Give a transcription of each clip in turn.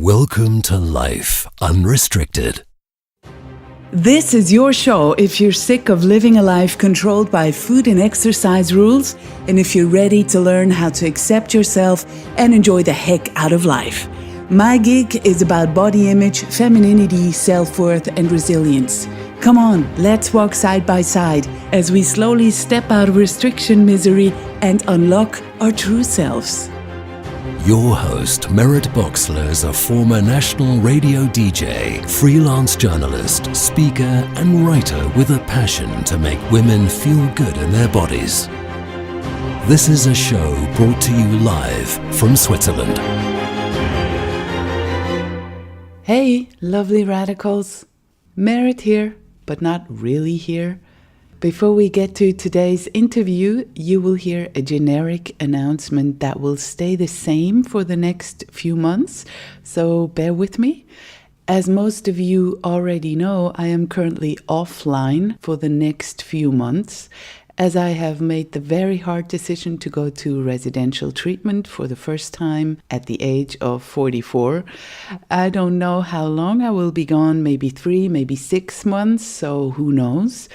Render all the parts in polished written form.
Welcome to Life Unrestricted. This is your show if you're sick of living a life controlled by food and exercise rules, and if you're ready to learn how to accept yourself and enjoy the heck out of life. My gig is about body image, femininity, self-worth, and resilience. Come on, let's walk side by side as we slowly step out of restriction misery and unlock our true selves. Your host, Merritt Boxler, is a former national radio DJ, freelance journalist, speaker, and writer with a passion to make women feel good in their bodies. This is a show brought to you live from Switzerland. Hey, lovely radicals. Merritt here, but not really here. Before we get to today's interview, you will hear a generic announcement that will stay the same for the next few months, so bear with me. As most of you already know, I am currently offline for the next few months, as I have made the very hard decision to go to residential treatment for the first time at the age of 44. I don't know how long I will be gone, maybe 3, maybe 6 months, so who knows.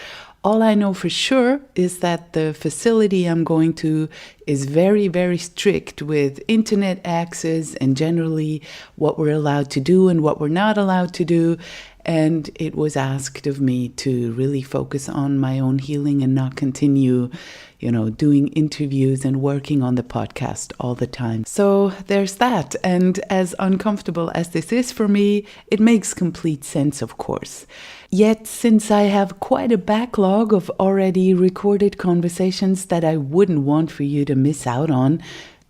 All I know for sure is that the facility I'm going to is very, very strict with internet access and generally what we're allowed to do and what we're not allowed to do. And it was asked of me to really focus on my own healing and not continue, doing interviews and working on the podcast all the time. So there's that. And as uncomfortable as this is for me, it makes complete sense, of course. Yet, since I have quite a backlog of already recorded conversations that I wouldn't want for you to miss out on,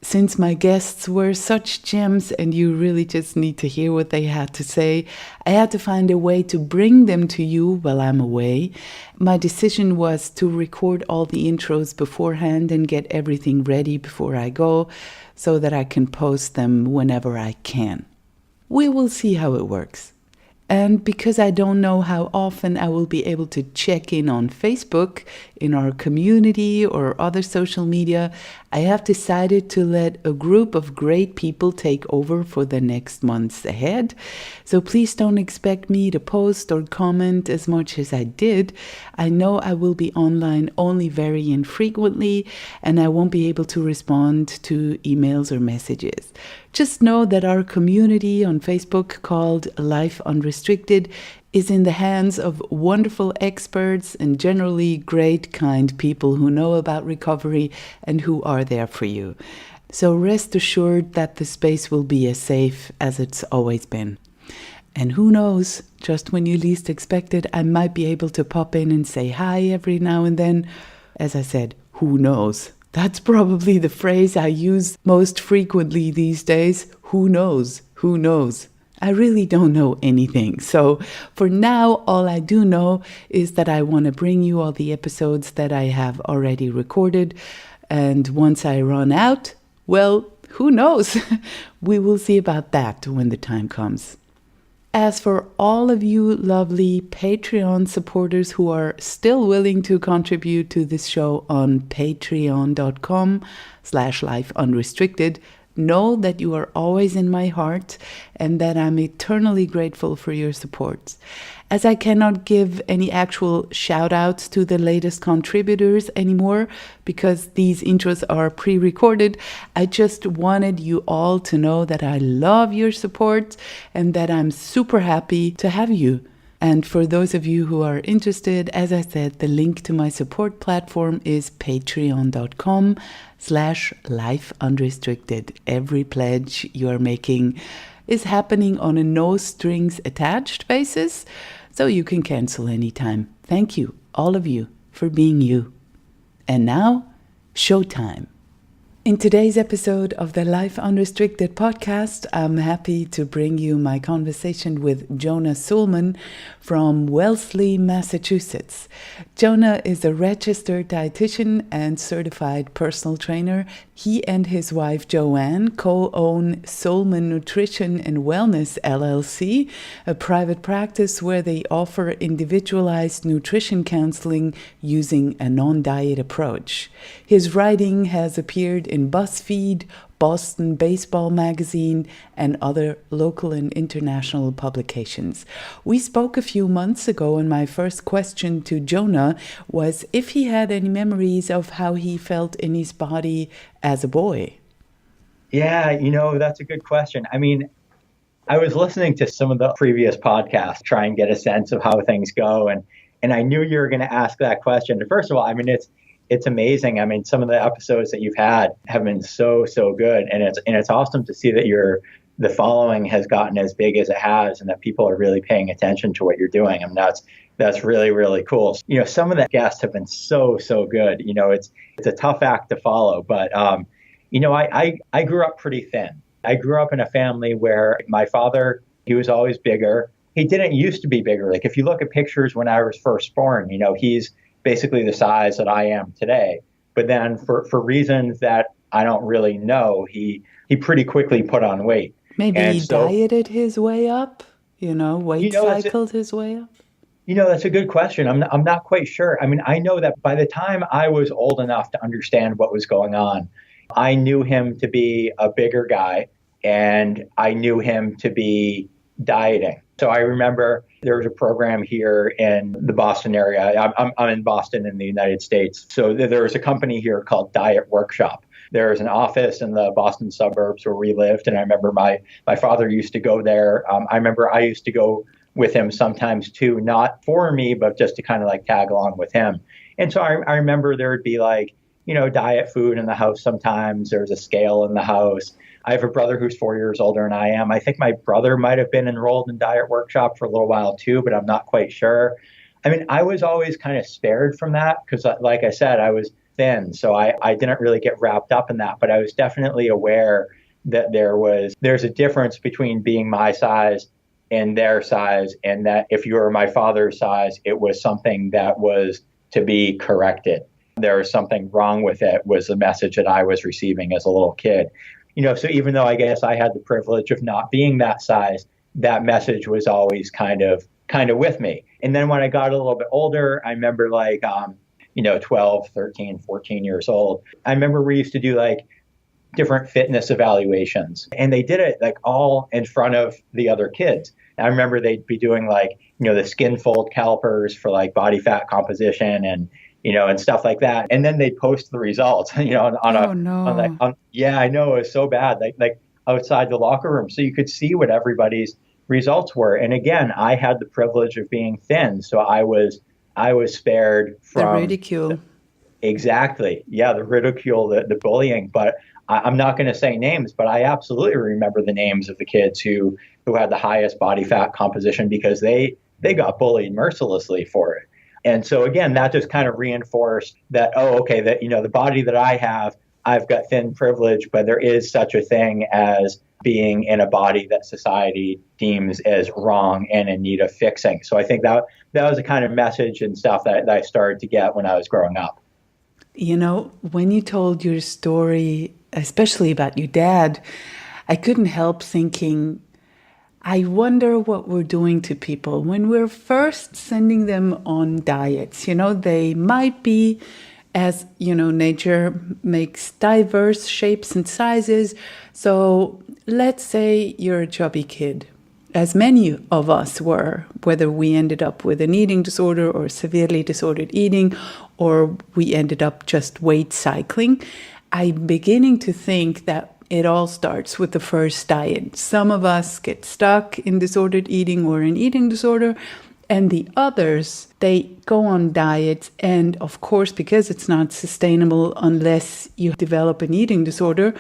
since my guests were such gems and you really just need to hear what they had to say, I had to find a way to bring them to you while I'm away. My decision was to record all the intros beforehand and get everything ready before I go so that I can post them whenever I can. We will see how it works. And because I don't know how often I will be able to check in on Facebook, in our community or other social media, I have decided to let a group of great people take over for the next months ahead. So please don't expect me to post or comment as much as I did. I know I will be online only very infrequently, and I won't be able to respond to emails or messages. Just know that our community on Facebook called Life Unrestricted is in the hands of wonderful experts and generally great, kind people who know about recovery and who are there for you. So rest assured that the space will be as safe as it's always been. And who knows, just when you least expect it, I might be able to pop in and say hi every now and then. As I said, who knows? That's probably the phrase I use most frequently these days. Who knows? Who knows? I really don't know anything. So for now, all I do know is that I want to bring you all the episodes that I have already recorded. And once I run out, well, who knows? We will see about that when the time comes. As for all of you lovely Patreon supporters who are still willing to contribute to this show on patreon.com/lifeunrestricted, know that you are always in my heart and that I'm eternally grateful for your support. As I cannot give any actual shout outs to the latest contributors anymore because these intros are pre-recorded, I just wanted you all to know that I love your support and that I'm super happy to have you. And for those of you who are interested, as I said, the link to my support platform is patreon.com/lifeunrestricted. Every pledge you are making is happening on a no strings attached basis, so you can cancel anytime. Thank you, all of you, for being you. And now, showtime. In today's episode of the Life Unrestricted podcast, I'm happy to bring you my conversation with Jonah Soolman from Wellesley, Massachusetts. Jonah is a registered dietitian and certified personal trainer. He and his wife Joanne co-own Soolman Nutrition and Wellness LLC, a private practice where they offer individualized nutrition counseling using a non-diet approach. His writing has appeared in BuzzFeed, Boston Baseball Magazine, and other local and international publications. We spoke a few months ago, and my first question to Jonah was if he had any memories of how he felt in his body as a boy. Yeah, that's a good question. I mean, I was listening to some of the previous podcasts, try and get a sense of how things go. And I knew you were going to ask that question. First of all, I mean, it's amazing. I mean, some of the episodes that you've had have been so good. And it's awesome to see that the following has gotten as big as it has and that people are really paying attention to what you're doing. I mean, that's really, really cool. Some of the guests have been so good. It's a tough act to follow, but I grew up pretty thin. I grew up in a family where my father, he was always bigger. He didn't used to be bigger. Like if you look at pictures when I was first born, he's basically the size that I am today. But then for reasons that I don't really know, he pretty quickly put on weight. Maybe he dieted his way up, weight cycled his way up. That's a good question. I'm not quite sure. I mean, I know that by the time I was old enough to understand what was going on, I knew him to be a bigger guy and I knew him to be dieting. So I remember there was a program here in the Boston area. I'm in Boston in the United States. So there was a company here called Diet Workshop. There was an office in the Boston suburbs where we lived. And I remember my father used to go there. I remember I used to go with him sometimes too, not for me, but just to kind of like tag along with him. And so I remember there would be like, diet food in the house sometimes. There's a scale in the house. I have a brother who's 4 years older than I am. I think my brother might have been enrolled in Diet Workshop for a little while too, but I'm not quite sure. I mean, I was always kind of spared from that because, like I said, I was thin. So I didn't really get wrapped up in that, but I was definitely aware that there's a difference between being my size and their size, and that if you were my father's size, it was something that was to be corrected. There was something wrong with it was the message that I was receiving as a little kid. So even though I guess I had the privilege of not being that size, that message was always kind of with me. And then when I got a little bit older, I remember 12, 13, 14 years old, I remember we used to do like different fitness evaluations, and they did it like all in front of the other kids. I remember they'd be doing like, the skin fold calipers for like body fat composition and stuff like that. And then they'd post the results, yeah, I know, it was so bad, like outside the locker room. So you could see what everybody's results were. And again, I had the privilege of being thin. So I was spared from the ridicule. Exactly. Yeah. The ridicule, the bullying, but I'm not going to say names, but I absolutely remember the names of the kids who had the highest body fat composition because they got bullied mercilessly for it. And so again, that just kind of reinforced that, that, the body that I have, I've got thin privilege, but there is such a thing as being in a body that society deems as wrong and in need of fixing. So I think that was the kind of message and stuff that I started to get when I was growing up. When you told your story, especially about your dad, I couldn't help thinking, I wonder what we're doing to people when we're first sending them on diets. They might be, as nature makes diverse shapes and sizes. So let's say you're a chubby kid, as many of us were, whether we ended up with an eating disorder or severely disordered eating, or we ended up just weight cycling. I'm beginning to think that it all starts with the first diet. Some of us get stuck in disordered eating or an eating disorder, and the others, they go on diets. And of course, because it's not sustainable unless you develop an eating disorder,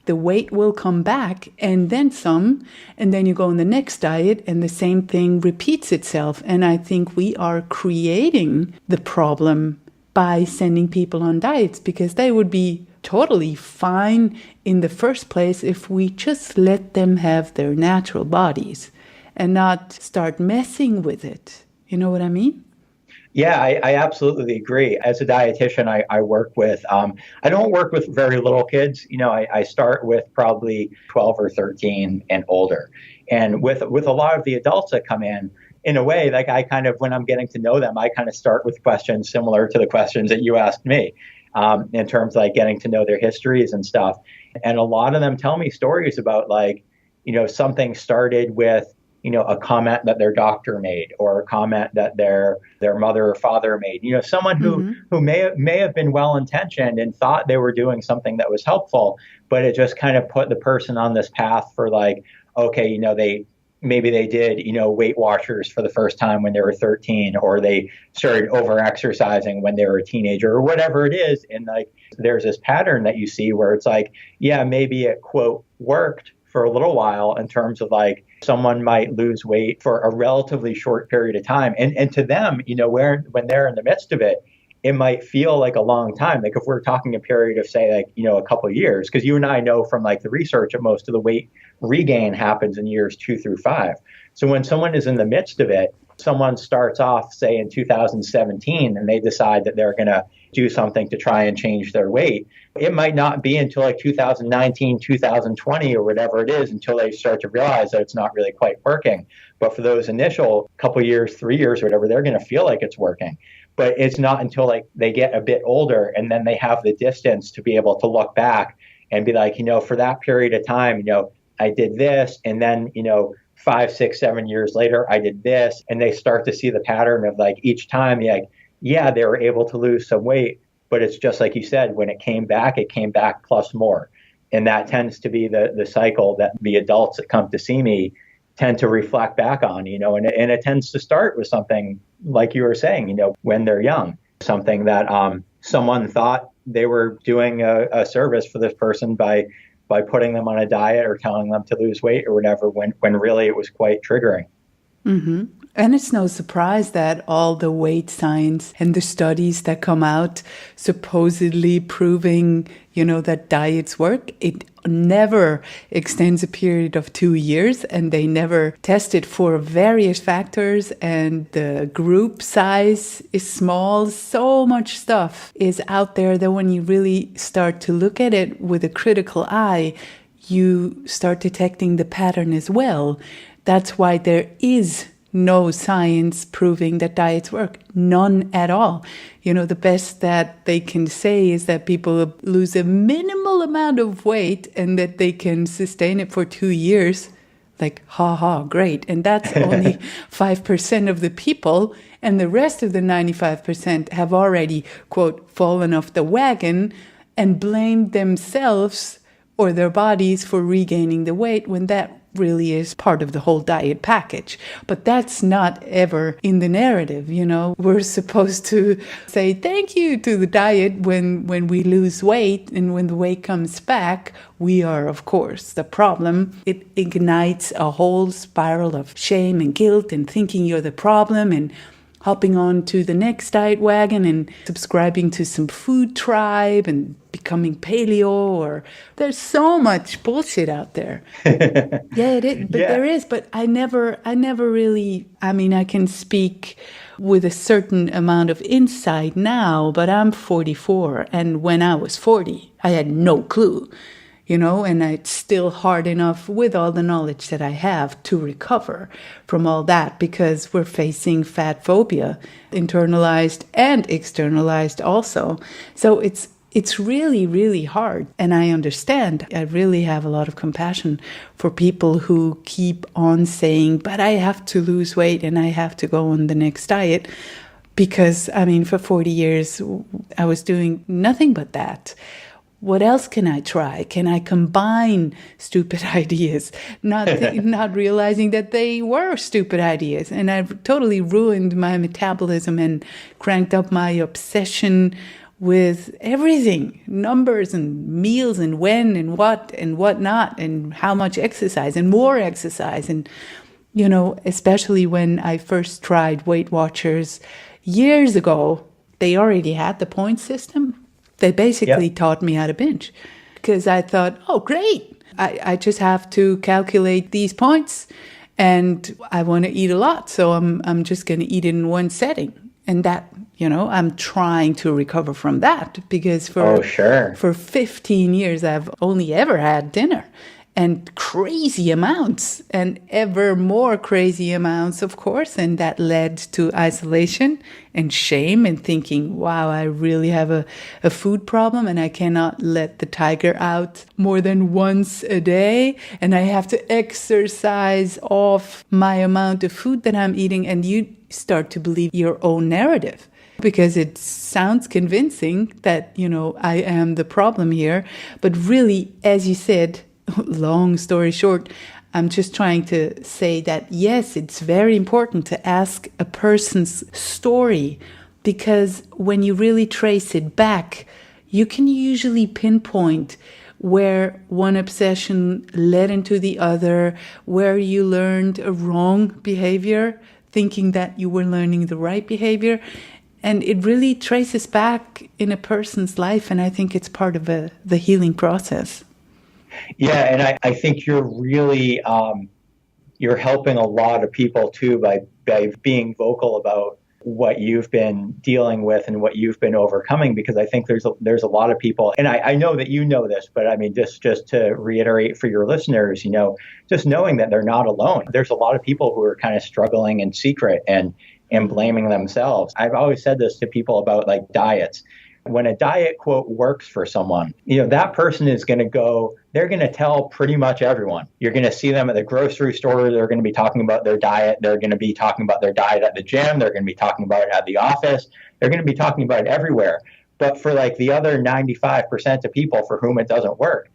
the weight will come back and then some, and then you go on the next diet and the same thing repeats itself. And I think we are creating the problem by sending people on diets because they would be totally fine in the first place if we just let them have their natural bodies and not start messing with it. You know what I mean? Yeah, I absolutely agree. As a dietitian, I work with, I don't work with very little kids. I start with probably 12 or 13 and older. And with a lot of the adults that come in a way, like I kind of, when I'm getting to know them, I kind of start with questions similar to the questions that you asked me. in terms of like getting to know their histories and stuff. And a lot of them tell me stories about like, something started with, a comment that their doctor made or a comment that their mother or father made. Someone who may have been well intentioned and thought they were doing something that was helpful, but it just kind of put the person on this path for like, okay, maybe they did, Weight Watchers for the first time when they were 13, or they started over exercising when they were a teenager, or whatever it is. And like, there's this pattern that you see where it's like, yeah, maybe it quote worked for a little while in terms of like someone might lose weight for a relatively short period of time. And to them, when they're in the midst of it, it might feel like a long time. Like if we're talking a period of say like, a couple of years, because you and I know from like the research that most of the weight regain happens in years 2 through 5. So when someone is in the midst of it, someone starts off, say in 2017, and they decide that they're going to do something to try and change their weight. It might not be until like 2019, 2020, or whatever it is, until they start to realize that it's not really quite working. But for those initial couple years, 3 years, or whatever, they're going to feel like it's working. But it's not until like they get a bit older and then they have the distance to be able to look back and be like, for that period of time, I did this, and then, 5, 6, 7 years later, I did this, and they start to see the pattern of like each time, like, yeah, they were able to lose some weight, but it's just like you said, when it came back plus more. And that tends to be the cycle that the adults that come to see me tend to reflect back on, and it tends to start with something like you were saying, when they're young, something that someone thought they were doing a service for this person by putting them on a diet or telling them to lose weight or whatever, when really it was quite triggering. Mm-hmm. And it's no surprise that all the weight science and the studies that come out supposedly proving, that diets work, it never extends a period of 2 years, and they never test it for various factors, and the group size is small. So much stuff is out there that when you really start to look at it with a critical eye, you start detecting the pattern as well. That's why there is no science proving that diets work. None at all. The best that they can say is that people lose a minimal amount of weight and that they can sustain it for 2 years. Like, great. And that's only 5% of the people. And the rest of the 95% have already, quote, fallen off the wagon and blamed themselves or their bodies for regaining the weight, when that really is part of the whole diet package. But that's not ever in the narrative, We're supposed to say thank you to the diet when we lose weight, and when the weight comes back, we are, of course, the problem. It ignites a whole spiral of shame and guilt and thinking you're the problem, and hopping on to the next diet wagon and subscribing to some food tribe and becoming paleo, or there's so much bullshit out there. Yeah, it is. But there is. But I never really, I can speak with a certain amount of insight now, but I'm 44. And when I was 40, I had no clue. And it's still hard enough with all the knowledge that I have to recover from all that, because we're facing fatphobia, internalized and externalized also. So it's really, really hard. And I understand. I really have a lot of compassion for people who keep on saying, but I have to lose weight and I have to go on the next diet. Because, for 40 years, I was doing nothing but that. What else can I try? Can I combine stupid ideas? Not realizing that they were stupid ideas. And I've totally ruined my metabolism and cranked up my obsession with everything, numbers and meals and when and what not, and how much exercise and more exercise. And, especially when I first tried Weight Watchers years ago, they already had the point system. They basically taught me how to binge, because I thought, oh, great. I just have to calculate these points, and I want to eat a lot. So I'm just going to eat it in one setting. And that, I'm trying to recover from that, because for 15 years, I've only ever had dinner. and crazy amounts and ever more crazy amounts, of course. And that led to isolation and shame and thinking, wow, I really have a food problem and I cannot let the tiger out more than once a day. And I have to exercise off my amount of food that I'm eating. And you start to believe your own narrative, because it sounds convincing that, I am the problem here. But really, as you said, long story short, I'm just trying to say that, yes, it's very important to ask a person's story, because when you really trace it back, you can usually pinpoint where one obsession led into the other, where you learned a wrong behavior, thinking that you were learning the right behavior. And it really traces back in a person's life. And I think it's part of the healing process. Yeah, and I think you're really you're helping a lot of people too by being vocal about what you've been dealing with and what you've been overcoming, because I think there's a lot of people, and I know that you know this, but I mean just to reiterate for your listeners, just knowing that they're not alone. There's a lot of people who are kind of struggling in secret and blaming themselves. I've always said this to people about like diets. When a diet, quote, works for someone, that person is going to go, they're going to tell pretty much everyone. You're going to see them at the grocery store. They're going to be talking about their diet. They're going to be talking about their diet at the gym. They're going to be talking about it at the office. They're going to be talking about it everywhere. But for like the other 95% of people for whom it doesn't work,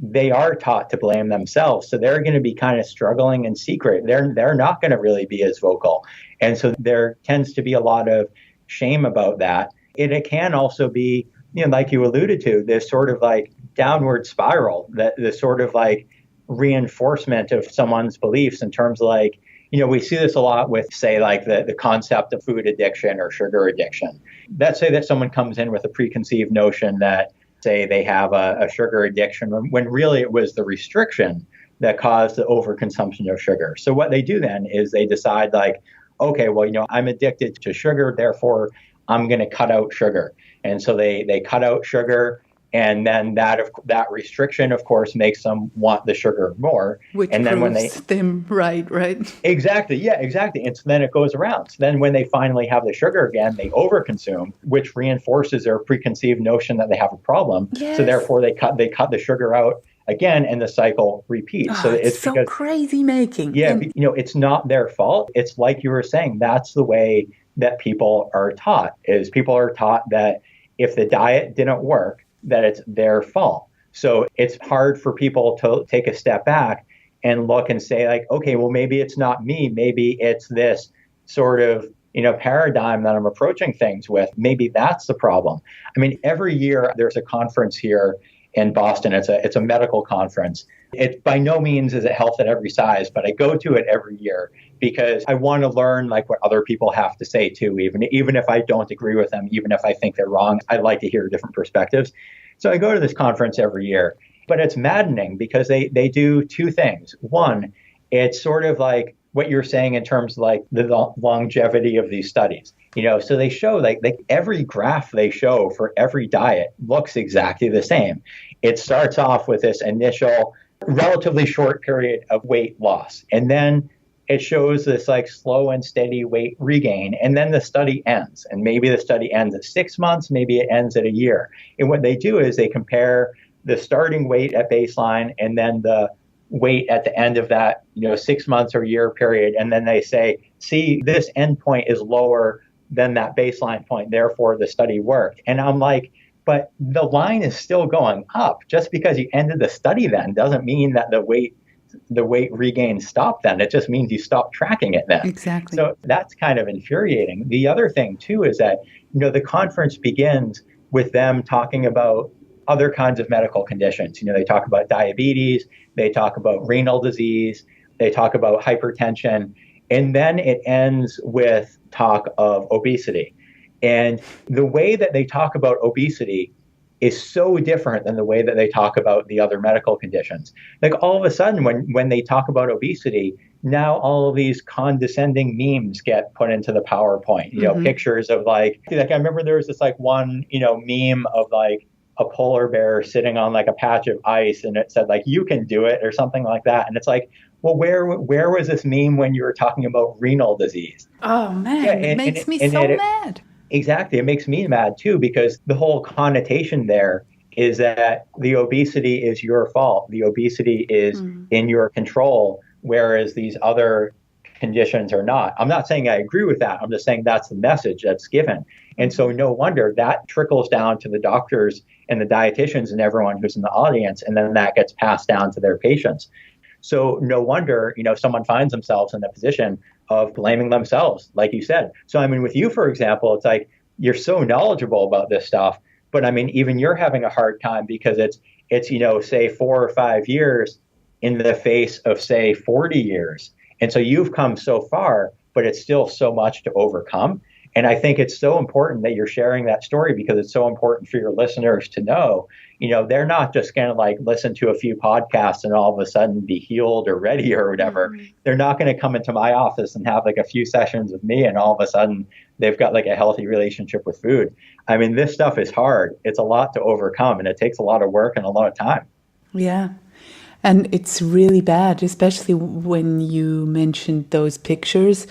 they are taught to blame themselves. So they're going to be kind of struggling in secret. They're not going to really be as vocal. And so there tends to be a lot of shame about that. It can also be, like you alluded to, this sort of like downward spiral, that the sort of like reinforcement of someone's beliefs in terms of like, we see this a lot with, say, like the concept of food addiction or sugar addiction. Let's say that someone comes in with a preconceived notion that, say, they have a sugar addiction, when really it was the restriction that caused the overconsumption of sugar. So what they do then is they decide like, okay, well, I'm addicted to sugar, therefore I'm going to cut out sugar. And so they cut out sugar, and then that restriction, of course, makes them want the sugar more. Which and then proves them right? Exactly. Yeah, exactly. And so then it goes around. So then when they finally have the sugar again, they overconsume, which reinforces their preconceived notion that they have a problem. Yes. So therefore they cut the sugar out again, and the cycle repeats. So it's so because, crazy making. Yeah, it's not their fault. It's like you were saying, that's the way that people are taught that if the diet didn't work, that it's their fault. So it's hard for people to take a step back and look and say like, okay, well, maybe it's not me. Maybe it's this sort of, paradigm that I'm approaching things with. Maybe that's the problem. I mean, every year there's a conference here in Boston. It's a medical conference. It by no means is it health at every size, but I go to it every year because I want to learn like what other people have to say too, even if I don't agree with them, even if I think they're wrong. I like to hear different perspectives. So I go to this conference every year, but it's maddening because they do two things. One, it's sort of like what you're saying in terms of like the longevity of these studies. So they show like every graph they show for every diet looks exactly the same. It starts off with this initial relatively short period of weight loss, and then it shows this like slow and steady weight regain, and then the study ends, and maybe the study ends at 6 months, maybe it ends at a year. And what they do is they compare the starting weight at baseline and then the weight at the end of that 6 months or year period, and then they say, see, this end point is lower than that baseline point, therefore the study worked. And I'm like, but the line is still going up. Just because you ended the study then doesn't mean that the weight regain stopped then. It just means you stopped tracking it then. Exactly. So that's kind of infuriating. The other thing too is that, the conference begins with them talking about other kinds of medical conditions. They talk about diabetes, they talk about renal disease, they talk about hypertension, and then it ends with talk of obesity. And the way that they talk about obesity is so different than the way that they talk about the other medical conditions. Like all of a sudden, when they talk about obesity, now all of these condescending memes get put into the PowerPoint, pictures of like I remember there was this like one, meme of like a polar bear sitting on like a patch of ice and it said like, you can do it or something like that. And it's like, well, where was this meme when you were talking about renal disease? Oh Yeah. man, it makes me And so it mad. exactly. It makes me mad too, because the whole connotation there is that the obesity is your fault. The obesity is in your control, whereas these other conditions are not. I'm not saying I agree with that. I'm just saying that's the message that's given. And so no wonder that trickles down to the doctors and the dietitians and everyone who's in the audience, and then that gets passed down to their patients. So no wonder, someone finds themselves in the position of blaming themselves, like you said. So, I mean, with you, for example, it's like you're so knowledgeable about this stuff, but I mean, even you're having a hard time because it's, say 4 or 5 years in the face of, say, 40 years. And so you've come so far, but it's still so much to overcome. And I think it's so important that you're sharing that story because it's so important for your listeners to know, they're not just going to like listen to a few podcasts and all of a sudden be healed or ready or whatever. Mm-hmm. They're not going to come into my office and have like a few sessions with me and all of a sudden they've got like a healthy relationship with food. I mean, this stuff is hard. It's a lot to overcome and it takes a lot of work and a lot of time. Yeah. And it's really bad, especially when you mentioned those pictures.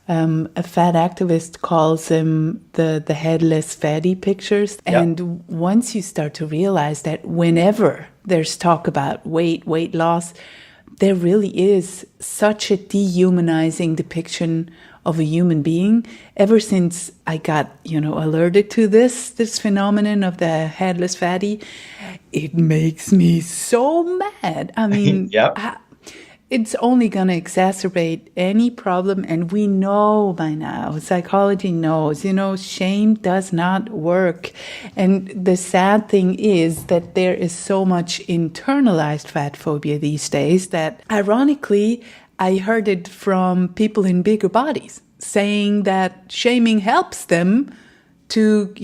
A fat activist calls them the headless fatty pictures. Yep. And once you start to realize that whenever there's talk about weight loss, there really is such a dehumanizing depiction of a human being. Ever since I got, alerted to this phenomenon of the headless fatty, it makes me so mad. I mean, yep. It's only going to exacerbate any problem. And we know by now, psychology knows, shame does not work. And the sad thing is that there is so much internalized fat phobia these days that, ironically, I heard it from people in bigger bodies saying that shaming helps them to,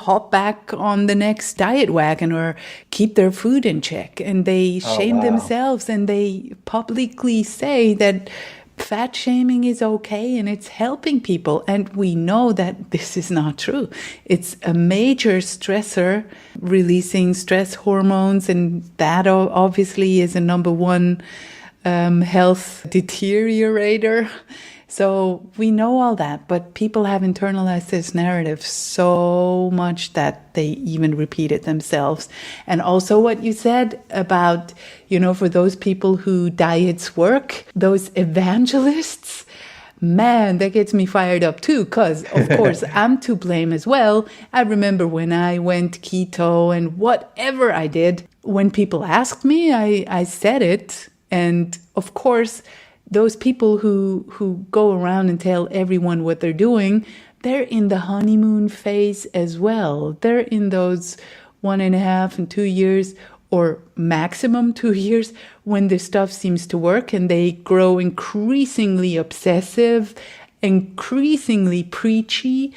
hop back on the next diet wagon or keep their food in check. And they shame themselves and they publicly say that fat shaming is okay and it's helping people. And we know that this is not true. It's a major stressor, releasing stress hormones, and that obviously is a number one health deteriorator. So we know all that, but people have internalized this narrative so much that they even repeat it themselves. And also what you said about, for those people who diets work, those evangelists, man, that gets me fired up too, because of course I'm to blame as well. I remember when I went keto and whatever I did, when people asked me, I said it. And of course, those people who go around and tell everyone what they're doing, they're in the honeymoon phase as well. They're in those 1.5 and 2 years, or maximum 2 years, when the stuff seems to work, and they grow increasingly obsessive, increasingly preachy.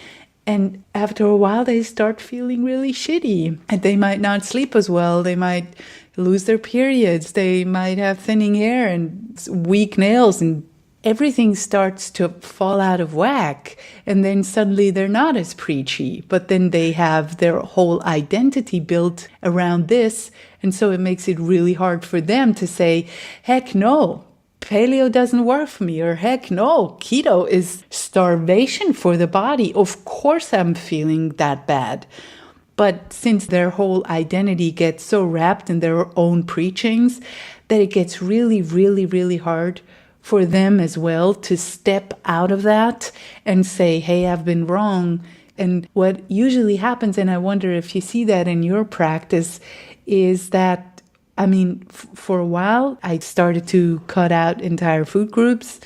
And after a while, they start feeling really shitty. And they might not sleep as well. They might lose their periods. They might have thinning hair and weak nails, and everything starts to fall out of whack. And then suddenly they're not as preachy, but then they have their whole identity built around this. And so it makes it really hard for them to say, heck no, paleo doesn't work for me, or heck no, keto is starvation for the body. Of course I'm feeling that bad. But since their whole identity gets so wrapped in their own preachings, that it gets really, really, really hard for them as well to step out of that and say, hey, I've been wrong. And what usually happens, and I wonder if you see that in your practice, is that, for a while, I started to cut out entire food groups,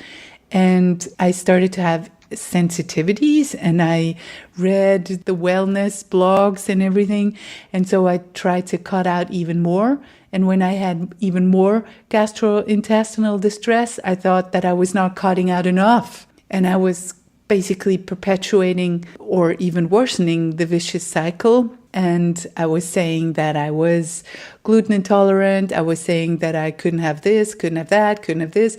and I started to have sensitivities, and I read the wellness blogs and everything. And so I tried to cut out even more. And when I had even more gastrointestinal distress, I thought that I was not cutting out enough. And I was basically perpetuating or even worsening the vicious cycle. And I was saying that I was gluten intolerant. I was saying that I couldn't have this, couldn't have that, couldn't have this.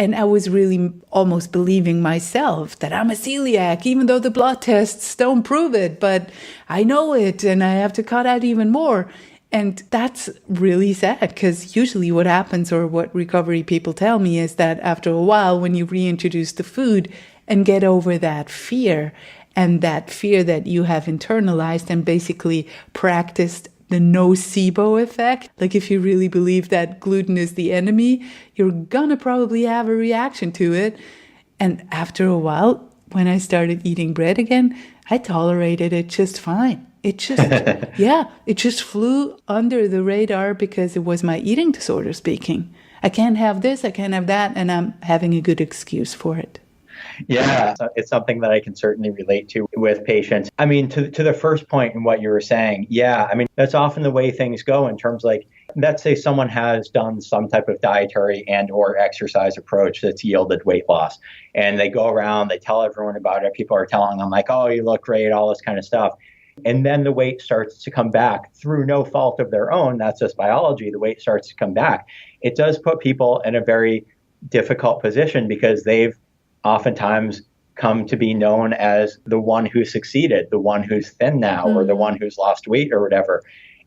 And I was really almost believing myself that I'm a celiac, even though the blood tests don't prove it, but I know it and I have to cut out even more. And that's really sad, because usually what happens, or what recovery people tell me, is that after a while, when you reintroduce the food and get over that fear, and that fear that you have internalized and basically practiced the nocebo effect. Like, if you really believe that gluten is the enemy, you're gonna probably have a reaction to it. And after a while, when I started eating bread again, I tolerated it just fine. It just, it just flew under the radar, because it was my eating disorder speaking. I can't have this, I can't have that, and I'm having a good excuse for it. Yeah, it's something that I can certainly relate to with patients. I mean, to the first point in what you were saying, yeah, I mean, that's often the way things go in terms like, let's say someone has done some type of dietary and or exercise approach that's yielded weight loss. And they go around, they tell everyone about it. People are telling them like, oh, you look great, all this kind of stuff. And then the weight starts to come back through no fault of their own. That's just biology. The weight starts to come back. It does put people in a very difficult position, because they've oftentimes come to be known as the one who succeeded, the one who's thin now, or the one who's lost weight or whatever.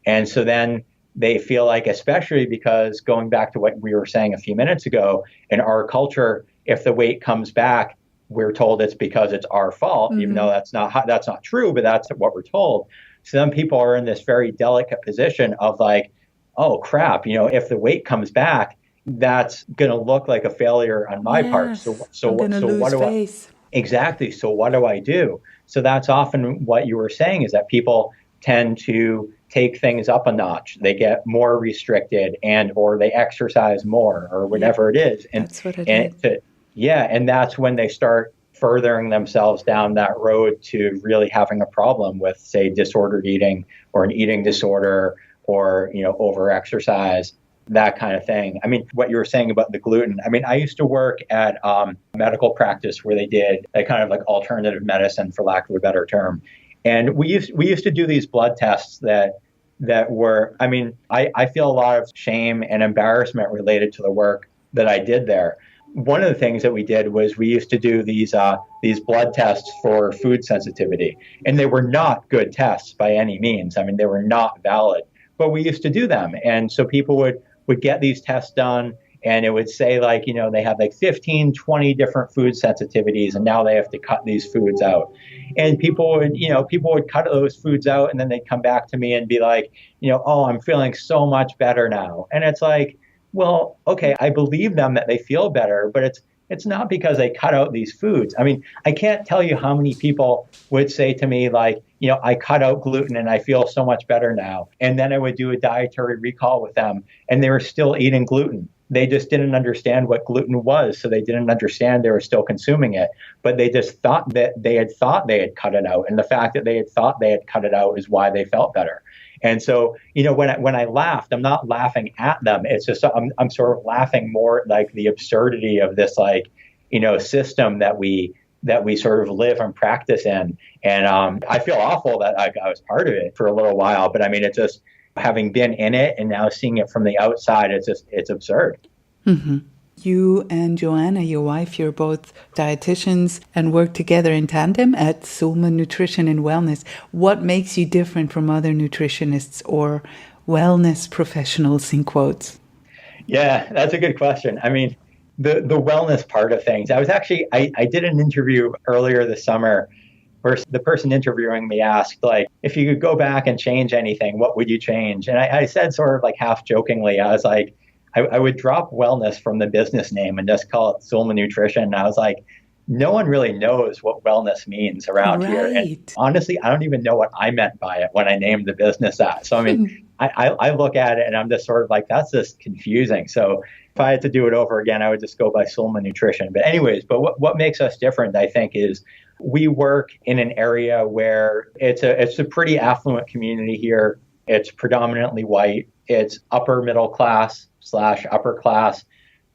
And so then they feel like, especially because going back to what we were saying a few minutes ago, in our culture, if the weight comes back, we're told it's because it's our fault, even though that's not true, but that's what we're told. So then people are in this very delicate position of like, oh crap, if the weight comes back, that's going to look like a failure on my part. So what do face. Exactly. So what do I do? So that's often what you were saying, is that people tend to take things up a notch. They get more restricted, and or they exercise more, or whatever it is. And that's what it is. And that's when they start furthering themselves down that road to really having a problem with, say, disordered eating, or an eating disorder, or overexercise, that kind of thing. I mean, what you were saying about the gluten, I mean, I used to work at medical practice where they did a kind of like alternative medicine, for lack of a better term. And we used to do these blood tests that were, I mean, I feel a lot of shame and embarrassment related to the work that I did there. One of the things that we did was we used to do these blood tests for food sensitivity, and they were not good tests by any means. I mean, they were not valid, but we used to do them. And so people would get these tests done, and it would say like, they have like 15, 20 different food sensitivities, and now they have to cut these foods out. And people would cut those foods out, and then they'd come back to me and be like, oh, I'm feeling so much better now. And it's like, well, okay, I believe them that they feel better, but it's not because they cut out these foods. I mean, I can't tell you how many people would say to me like, I cut out gluten and I feel so much better now. And then I would do a dietary recall with them, and they were still eating gluten. They just didn't understand what gluten was, so they didn't understand they were still consuming it. But they just thought that they had cut it out. And the fact that they had thought they had cut it out is why they felt better. And so, when I laughed, I'm not laughing at them. It's just I'm sort of laughing more like the absurdity of this, like, system that we sort of live and practice in. And I feel awful that I was part of it for a little while. But I mean, it's just having been in it and now seeing it from the outside, it's absurd. Mm-hmm. You and Joanna, your wife, you're both dietitians and work together in tandem at Soolman Nutrition and Wellness. What makes you different from other nutritionists or wellness professionals, in quotes? Yeah, that's a good question. I mean, the wellness part of things. I did an interview earlier this summer where the person interviewing me asked, like, if you could go back and change anything, what would you change? And I said, sort of like half jokingly, I was like, I would drop wellness from the business name and just call it Soolman Nutrition. And I was like, no one really knows what wellness means around here. And honestly, I don't even know what I meant by it when I named the business that. So, I mean, I look at it and I'm just sort of like, that's just confusing. So if I had to do it over again, I would just go by Soolman Nutrition. But anyways, what makes us different, I think, is we work in an area where it's a pretty affluent community here. It's predominantly white. It's upper middle class / upper class.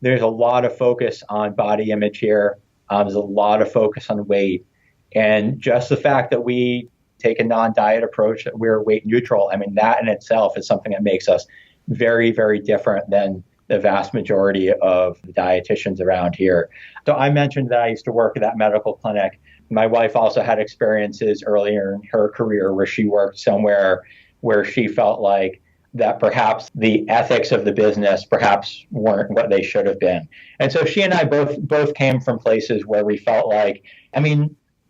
There's a lot of focus on body image here. There's a lot of focus on weight. And just the fact that we take a non-diet approach, that we're weight neutral, I mean, that in itself is something that makes us very, very different than the vast majority of the dietitians around here. So I mentioned that I used to work at that medical clinic. My wife also had experiences earlier in her career where she worked somewhere where she felt like that perhaps the ethics of the business perhaps weren't what they should have been. And so she and I both came from places where we felt like,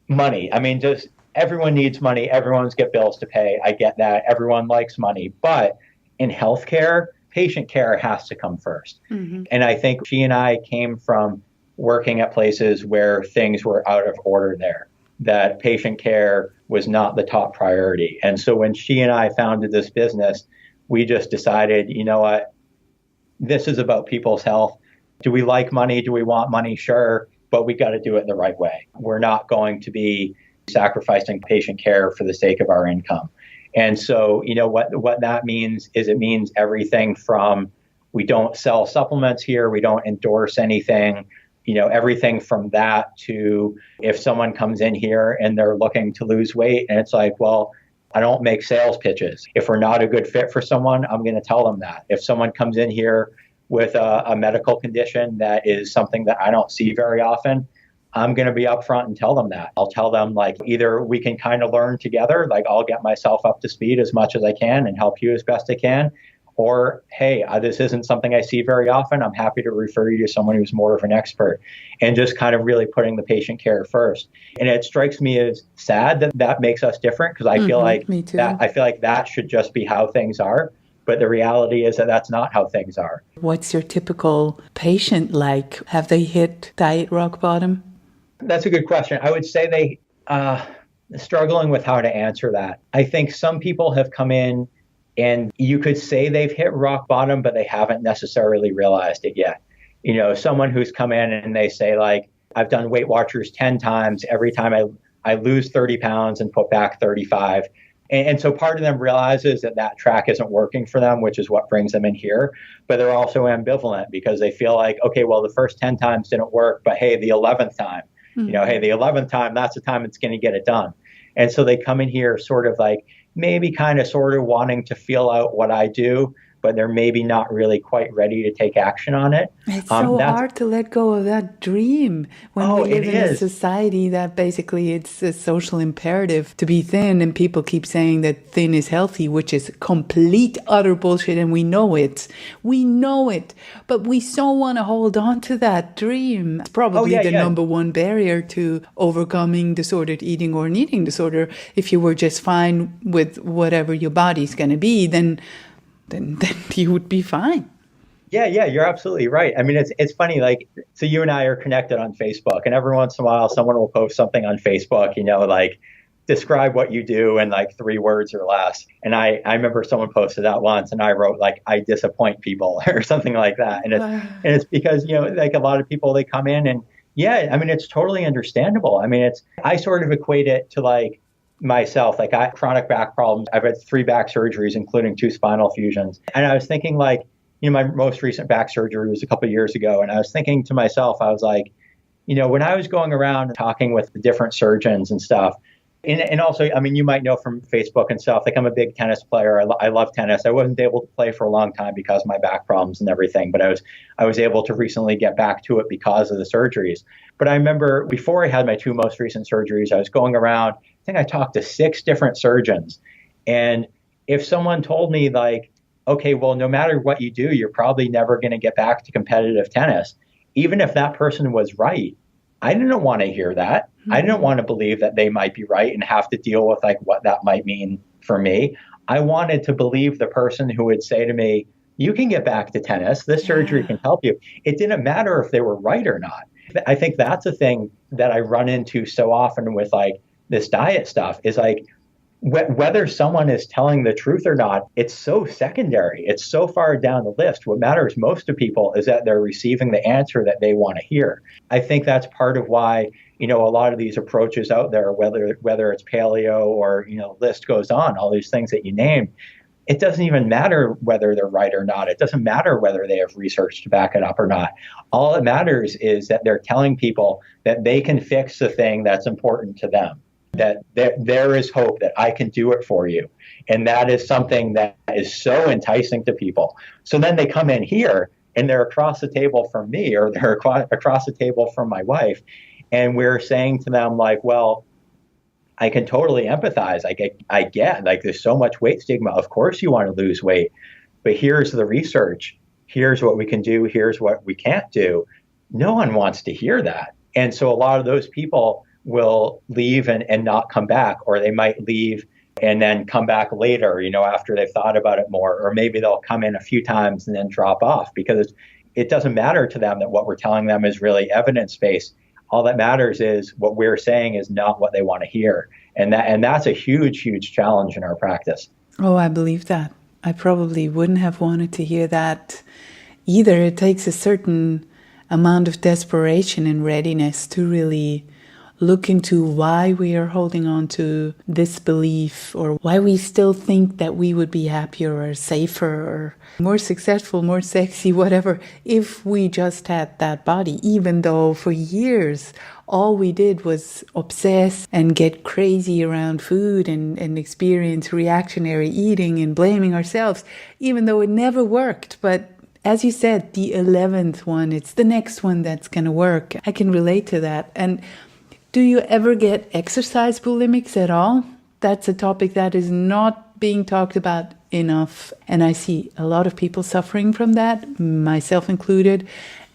money. Just everyone needs money. Everyone's got bills to pay. I get that. Everyone likes money. But in healthcare, patient care has to come first. Mm-hmm. And I think she and I came from working at places where things were out of order there, that patient care was not the top priority. And so when she and I founded this business, we just decided, you know what, this is about people's health. Do we like money? Do we want money? Sure, but we got to do it the right way. We're not going to be sacrificing patient care for the sake of our income. And so, what that means is it means everything from we don't sell supplements here, we don't endorse anything, everything from that to if someone comes in here and they're looking to lose weight and it's like, well, I don't make sales pitches. If we're not a good fit for someone, I'm going to tell them that. If someone comes in here with a medical condition that is something that I don't see very often, I'm going to be upfront and tell them that. I'll tell them like either we can kind of learn together, like I'll get myself up to speed as much as I can and help you as best I can. Or, hey, this isn't something I see very often. I'm happy to refer you to someone who's more of an expert, and just kind of really putting the patient care first. And it strikes me as sad that that makes us different because I feel like that should just be how things are. But the reality is that that's not how things are. What's your typical patient like? Have they hit diet rock bottom? That's a good question. I would say they struggling with how to answer that. I think some people have come in and you could say they've hit rock bottom, but they haven't necessarily realized it yet. Someone who's come in and they say like, I've done Weight Watchers 10 times. Every time I lose 30 pounds and put back 35. And so part of them realizes that track isn't working for them, which is what brings them in here. But they're also ambivalent because they feel like, okay, well, the first 10 times didn't work, but hey, the 11th time, the 11th time, that's the time it's going to get it done. And so they come in here sort of like maybe kind of sort of wanting to feel out what I do, but they're maybe not really quite ready to take action on it. It's so hard to let go of that dream when we live in a society that basically it's a social imperative to be thin, and people keep saying that thin is healthy, which is complete, utter bullshit, and we know it. We know it, but we so want to hold on to that dream. It's probably the number one barrier to overcoming disordered eating or an eating disorder. If you were just fine with whatever your body's going to be, then you would be fine. Yeah, you're absolutely right. It's funny, like, so you and I are connected on Facebook, and every once in a while someone will post something on Facebook, like describe what you do in like 3 words or less. And I remember someone posted that once and I wrote like, I disappoint people or something like that. And it's because, like a lot of people, they come in and it's totally understandable. I sort of equate it to like, myself, like I have chronic back problems. I've had 3 back surgeries, including 2 spinal fusions. And I was thinking like, my most recent back surgery was a couple of years ago. And I was thinking to myself, I was like, when I was going around talking with the different surgeons and stuff, and also, you might know from Facebook and stuff, like I'm a big tennis player. I love tennis. I wasn't able to play for a long time because of my back problems and everything, but I was able to recently get back to it because of the surgeries. But I remember before I had my 2 most recent surgeries, I was going around, I think I talked to 6 different surgeons. And if someone told me like, okay, well, no matter what you do, you're probably never going to get back to competitive tennis, even if that person was right, I didn't want to hear that. Mm-hmm. I didn't want to believe that they might be right and have to deal with like what that might mean for me. I wanted to believe the person who would say to me, you can get back to tennis. This surgery can help you. It didn't matter if they were right or not. I think that's a thing that I run into so often with like this diet stuff is like, whether someone is telling the truth or not, it's so secondary. It's so far down the list. What matters most to people is that they're receiving the answer that they want to hear. I think that's part of why, a lot of these approaches out there, whether it's paleo or, list goes on, all these things that you named, it doesn't even matter whether they're right or not. It doesn't matter whether they have research to back it up or not. All that matters is that they're telling people that they can fix the thing that's important to them. That there is hope that I can do it for you. And that is something that is so enticing to people. So then they come in here and they're across the table from me, or they're across the table from my wife. And we're saying to them, like, well, I can totally empathize. I get, like, there's so much weight stigma. Of course you want to lose weight, but here's the research. Here's what we can do. Here's what we can't do. No one wants to hear that. And so a lot of those people will leave and not come back, or they might leave and then come back later, after they've thought about it more, or maybe they'll come in a few times and then drop off, because it doesn't matter to them that what we're telling them is really evidence-based. All that matters is what we're saying is not what they want to hear. And that's a huge, huge challenge in our practice. Oh, I believe that. I probably wouldn't have wanted to hear that either. It takes a certain amount of desperation and readiness to really look into why we are holding on to this belief, or why we still think that we would be happier or safer or more successful, more sexy, whatever, if we just had that body, even though for years all we did was obsess and get crazy around food and experience reactionary eating and blaming ourselves, even though it never worked. But as you said, the 11th one, it's the next one that's going to work. I can relate to that. And do you ever get exercise bulimics at all? That's a topic that is not being talked about enough. And I see a lot of people suffering from that, myself included.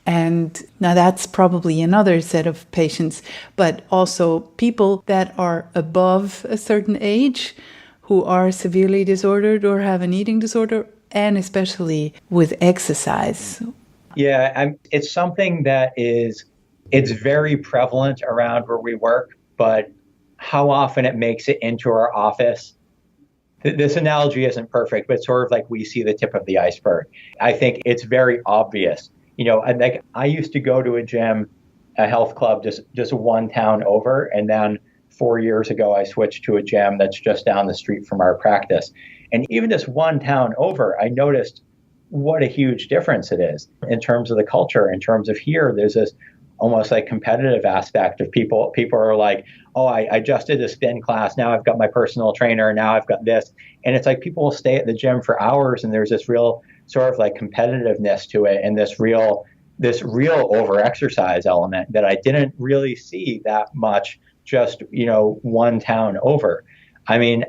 And now that's probably another set of patients, but also people that are above a certain age who are severely disordered or have an eating disorder, and especially with exercise. Yeah, it's something that it's very prevalent around where we work, but how often it makes it into our office. This analogy isn't perfect, but it's sort of like we see the tip of the iceberg. I think it's very obvious. I used to go to a gym, a health club, just one town over. And then 4 years ago, I switched to a gym that's just down the street from our practice. And even just one town over, I noticed what a huge difference it is in terms of the culture, in terms of here. There's this almost like competitive aspect of people. People are like, oh, I just did a spin class. Now I've got my personal trainer. Now I've got this. And it's like people will stay at the gym for hours, and there's this real sort of like competitiveness to it, and this real overexercise element that I didn't really see that much just, one town over. I mean,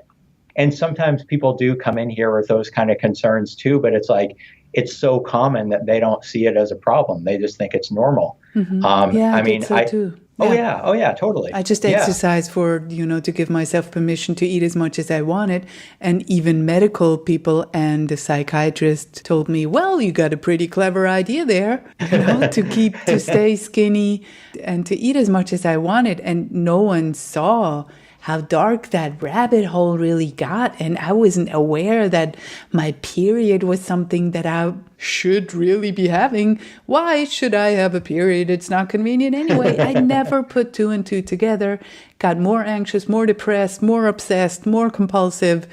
and sometimes people do come in here with those kind of concerns too, but it's like, it's so common that they don't see it as a problem. They just think it's normal. Mm-hmm. Yeah, I mean, so too. Yeah. Oh yeah, totally. I just exercise for, to give myself permission to eat as much as I wanted. And even medical people and the psychiatrist told me, well, you got a pretty clever idea there, to stay skinny and to eat as much as I wanted. And no one saw how dark that rabbit hole really got. And I wasn't aware that my period was something that I should really be having. Why should I have a period? It's not convenient anyway. I never put two and two together, got more anxious, more depressed, more obsessed, more compulsive.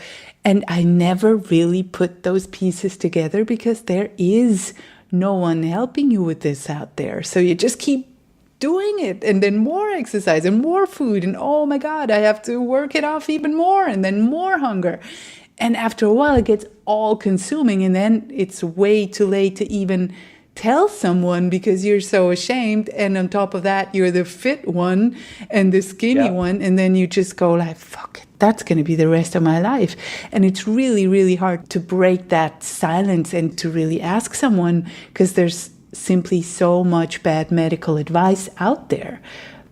And I never really put those pieces together because there is no one helping you with this out there. So you just keep doing it, and then more exercise and more food, and oh my God, I have to work it off even more, and then more hunger. And after a while, it gets all consuming, and then it's way too late to even tell someone because you're so ashamed. And on top of that, you're the fit one and the skinny one, and then you just go like, fuck it, that's going to be the rest of my life. And it's really, really hard to break that silence and to really ask someone, because there's simply so much bad medical advice out there.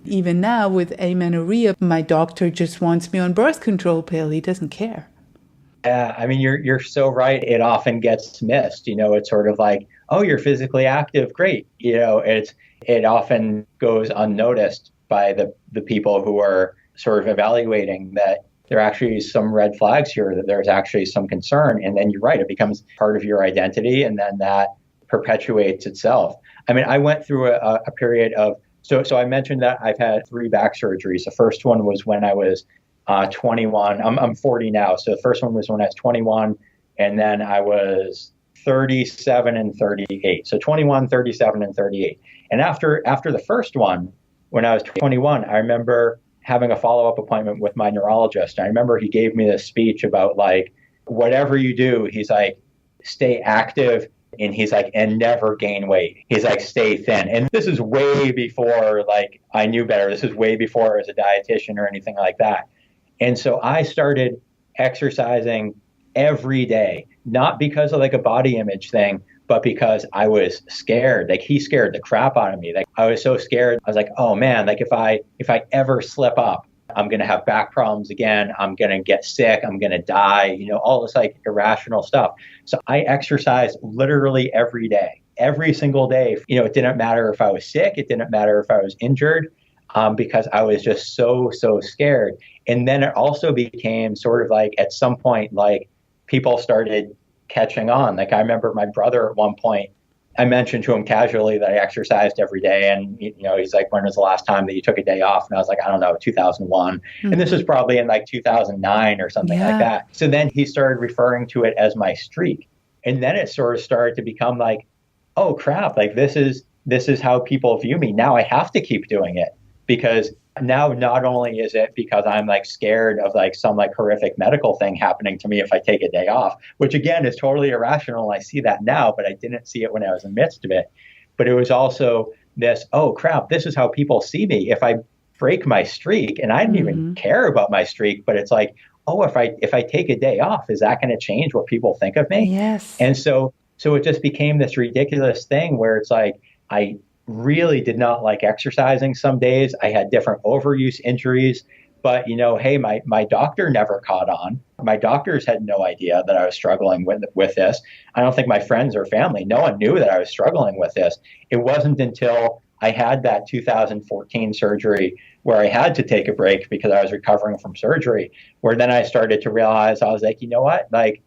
Even now with amenorrhea, my doctor just wants me on birth control pill. He doesn't care. I mean, you're so right. It often gets missed. It's sort of like, oh, you're physically active. Great. It often goes unnoticed by the people who are sort of evaluating that there are actually some red flags here, that there's actually some concern. And then you're right. It becomes part of your identity. And then that perpetuates itself. I mean, I went through a period of, so I mentioned that I've had 3 back surgeries. The first one was when I was 21. I'm 40 now. So the first one was when I was 21, and then I was 37 and 38. So 21, 37, and 38. And after the first one, when I was 21, I remember having a follow-up appointment with my neurologist. I remember he gave me this speech about like, whatever you do, he's like, stay active, And he's like, and never gain weight. He's like, stay thin. And this is way before like I knew better. This is way before I was a dietitian or anything like that. And so I started exercising every day, not because of like a body image thing, but because I was scared. Like he scared the crap out of me. Like I was so scared. I was like, oh man, like if I ever slip up, I'm going to have back problems again. I'm going to get sick. I'm going to die, all this like irrational stuff. So I exercised literally every day, every single day. It didn't matter if I was sick. It didn't matter if I was injured, because I was just so scared. And then it also became sort of like at some point, like people started catching on. Like I remember my brother at one point, I mentioned to him casually that I exercised every day. And, he's like, when was the last time that you took a day off? And I was like, I don't know, 2001. Mm-hmm. And this was probably in like 2009 or something like that. So then he started referring to it as my streak. And then it sort of started to become like, oh crap, like this is how people view me. Now I have to keep doing it, because now not only is it because I'm like scared of like some like horrific medical thing happening to me if I take a day off, which again is totally irrational. I see that now, but I didn't see it when I was in the midst of it. But it was also this, oh crap, this is how people see me if I break my streak. And I didn't even care about my streak, but it's like, oh, if I take a day off, is that going to change what people think of me? Yes. And so it just became this ridiculous thing where it's like, I really did not like exercising some days. I had different overuse injuries, but hey, my doctor never caught on. My doctors had no idea that I was struggling with this. I don't think my friends or family, no one knew that I was struggling with this. It wasn't until I had that 2014 surgery where I had to take a break because I was recovering from surgery, where then I started to realize, I was like, you know what? Like,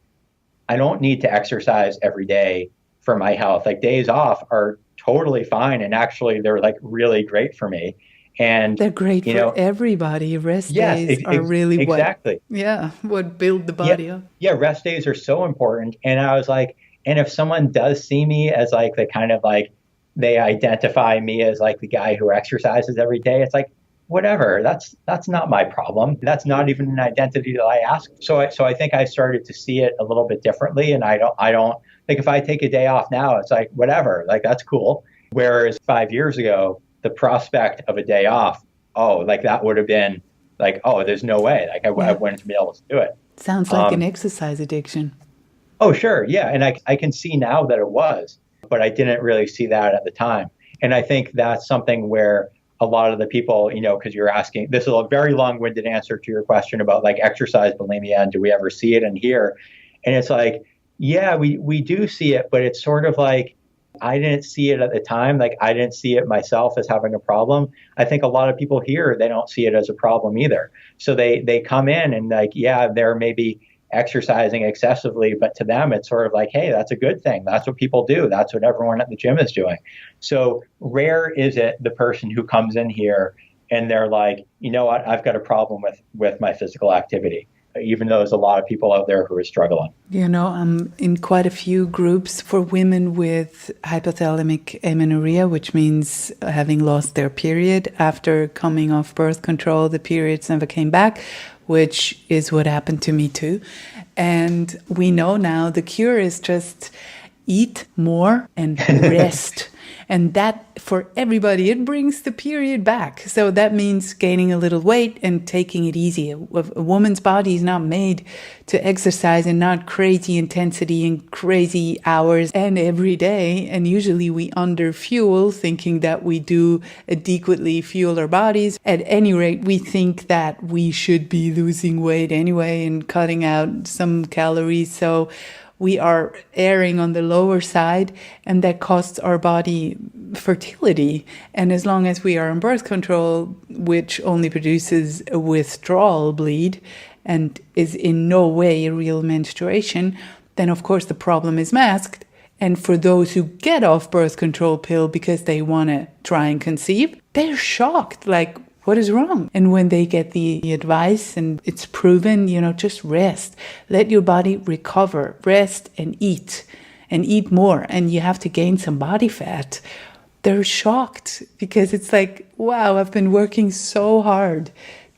I don't need to exercise every day for my health. Like days off are totally fine. And actually they're like really great for me. And they're great for everybody. Rest days are really what build the body up. Yeah, rest days are so important. And I was like, and if someone does see me as like the kind of like, they identify me as like the guy who exercises every day, it's like, whatever, that's not my problem. That's not even an identity that I ask. So I think I started to see it a little bit differently. And I don't think if I take a day off now, it's like, whatever, like that's cool. Whereas 5 years ago, the prospect of a day off, like that would have been like, oh, there's no way. Like I wouldn't be able to do it. Sounds like an exercise addiction. Oh, sure. Yeah. And I can see now that it was, but I didn't really see that at the time. And I think that's something where a lot of the people, because you're asking, this is a very long-winded answer to your question about like exercise bulimia and do we ever see it in here? And it's like, yeah, we do see it, but it's sort of like, I didn't see it at the time. Like I didn't see it myself as having a problem. I think a lot of people here, they don't see it as a problem either. So they come in and like, yeah, they're maybe exercising excessively, but to them, it's sort of like, hey, that's a good thing. That's what people do. That's what everyone at the gym is doing. So rare is it the person who comes in here and they're like, you know what, I've got a problem with my physical activity, even though there's a lot of people out there who are struggling. I'm in quite a few groups for women with hypothalamic amenorrhea, which means having lost their period after coming off birth control. The periods never came back, which is what happened to me too. And we know now the cure is just eat more and rest. And that, for everybody, it brings the period back. So that means gaining a little weight and taking it easy. A woman's body is not made to exercise and not crazy intensity and crazy hours and every day. And usually we underfuel, thinking that we do adequately fuel our bodies. At any rate, we think that we should be losing weight anyway and cutting out some calories. So we are erring on the lower side, and that costs our body fertility. And as long as we are on birth control, which only produces a withdrawal bleed and is in no way a real menstruation, then of course the problem is masked. And for those who get off birth control pill because they want to try and conceive, they're shocked, like, what is wrong? And when they get the advice and it's proven, just rest, let your body recover, rest and eat more. And you have to gain some body fat. They're shocked because it's like, wow, I've been working so hard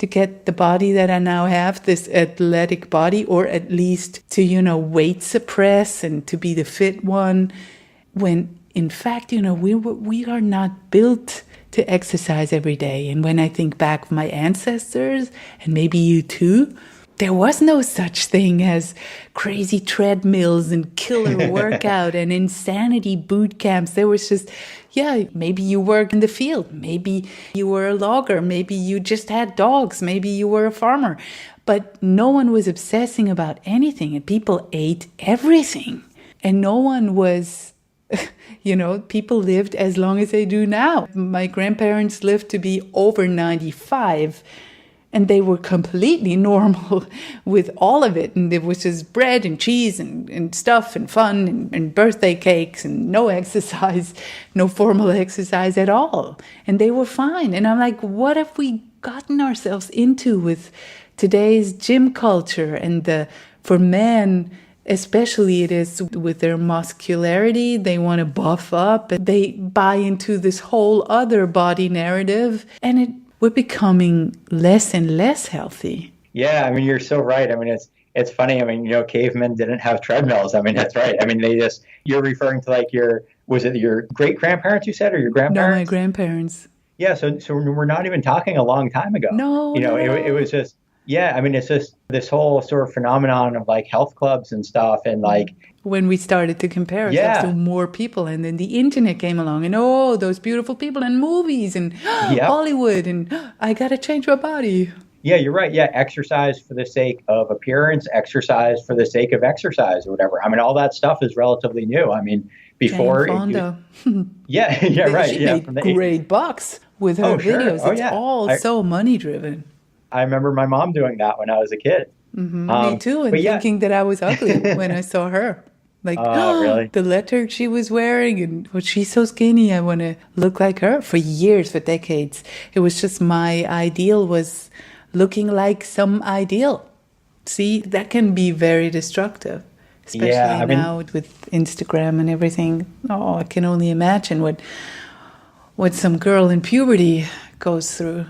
to get the body that I now have, this athletic body, or at least to, weight suppress and to be the fit one, when in fact, we are not built to exercise every day. And when I think back of my ancestors, and maybe you too, there was no such thing as crazy treadmills and killer workout and insanity boot camps. There was just, maybe you worked in the field. Maybe you were a logger. Maybe you just had dogs. Maybe you were a farmer. But no one was obsessing about anything, and people ate everything. And no one was, people lived as long as they do now. My grandparents lived to be over 95. And they were completely normal with all of it. And it was just bread and cheese and stuff and fun and birthday cakes and no exercise, no formal exercise at all. And they were fine. And I'm like, what have we gotten ourselves into with today's gym culture? And for men, especially it is with their muscularity, they want to buff up. And they buy into this whole other body narrative. And we're becoming less and less healthy. Yeah, I mean, you're so right. I mean, it's funny. I mean, cavemen didn't have treadmills. I mean, that's right. I mean, you're referring to like was it your great grandparents you said, or your grandparents? No, my grandparents. Yeah, so we're not even talking a long time ago. No, it was just, I mean, it's just this whole sort of phenomenon of like health clubs and stuff, and like, when we started to compare ourselves to more people, and then the internet came along, and those beautiful people and movies and Hollywood, and I got to change my body. Yeah, you're right. Yeah, exercise for the sake of appearance, exercise for the sake of exercise or whatever. I mean, all that stuff is relatively new. I mean, before... Jane Fonda. Right. She made great bucks with her videos. Sure. It's all so money-driven. I remember my mom doing that when I was a kid. Mm-hmm. Me too, and thinking that I was ugly when I saw her. Like, really? The letter she was wearing, and she's so skinny, I want to look like her. For years, for decades, it was just my ideal was looking like some ideal. See, that can be very destructive, especially now with Instagram and everything. Oh, I can only imagine what some girl in puberty goes through.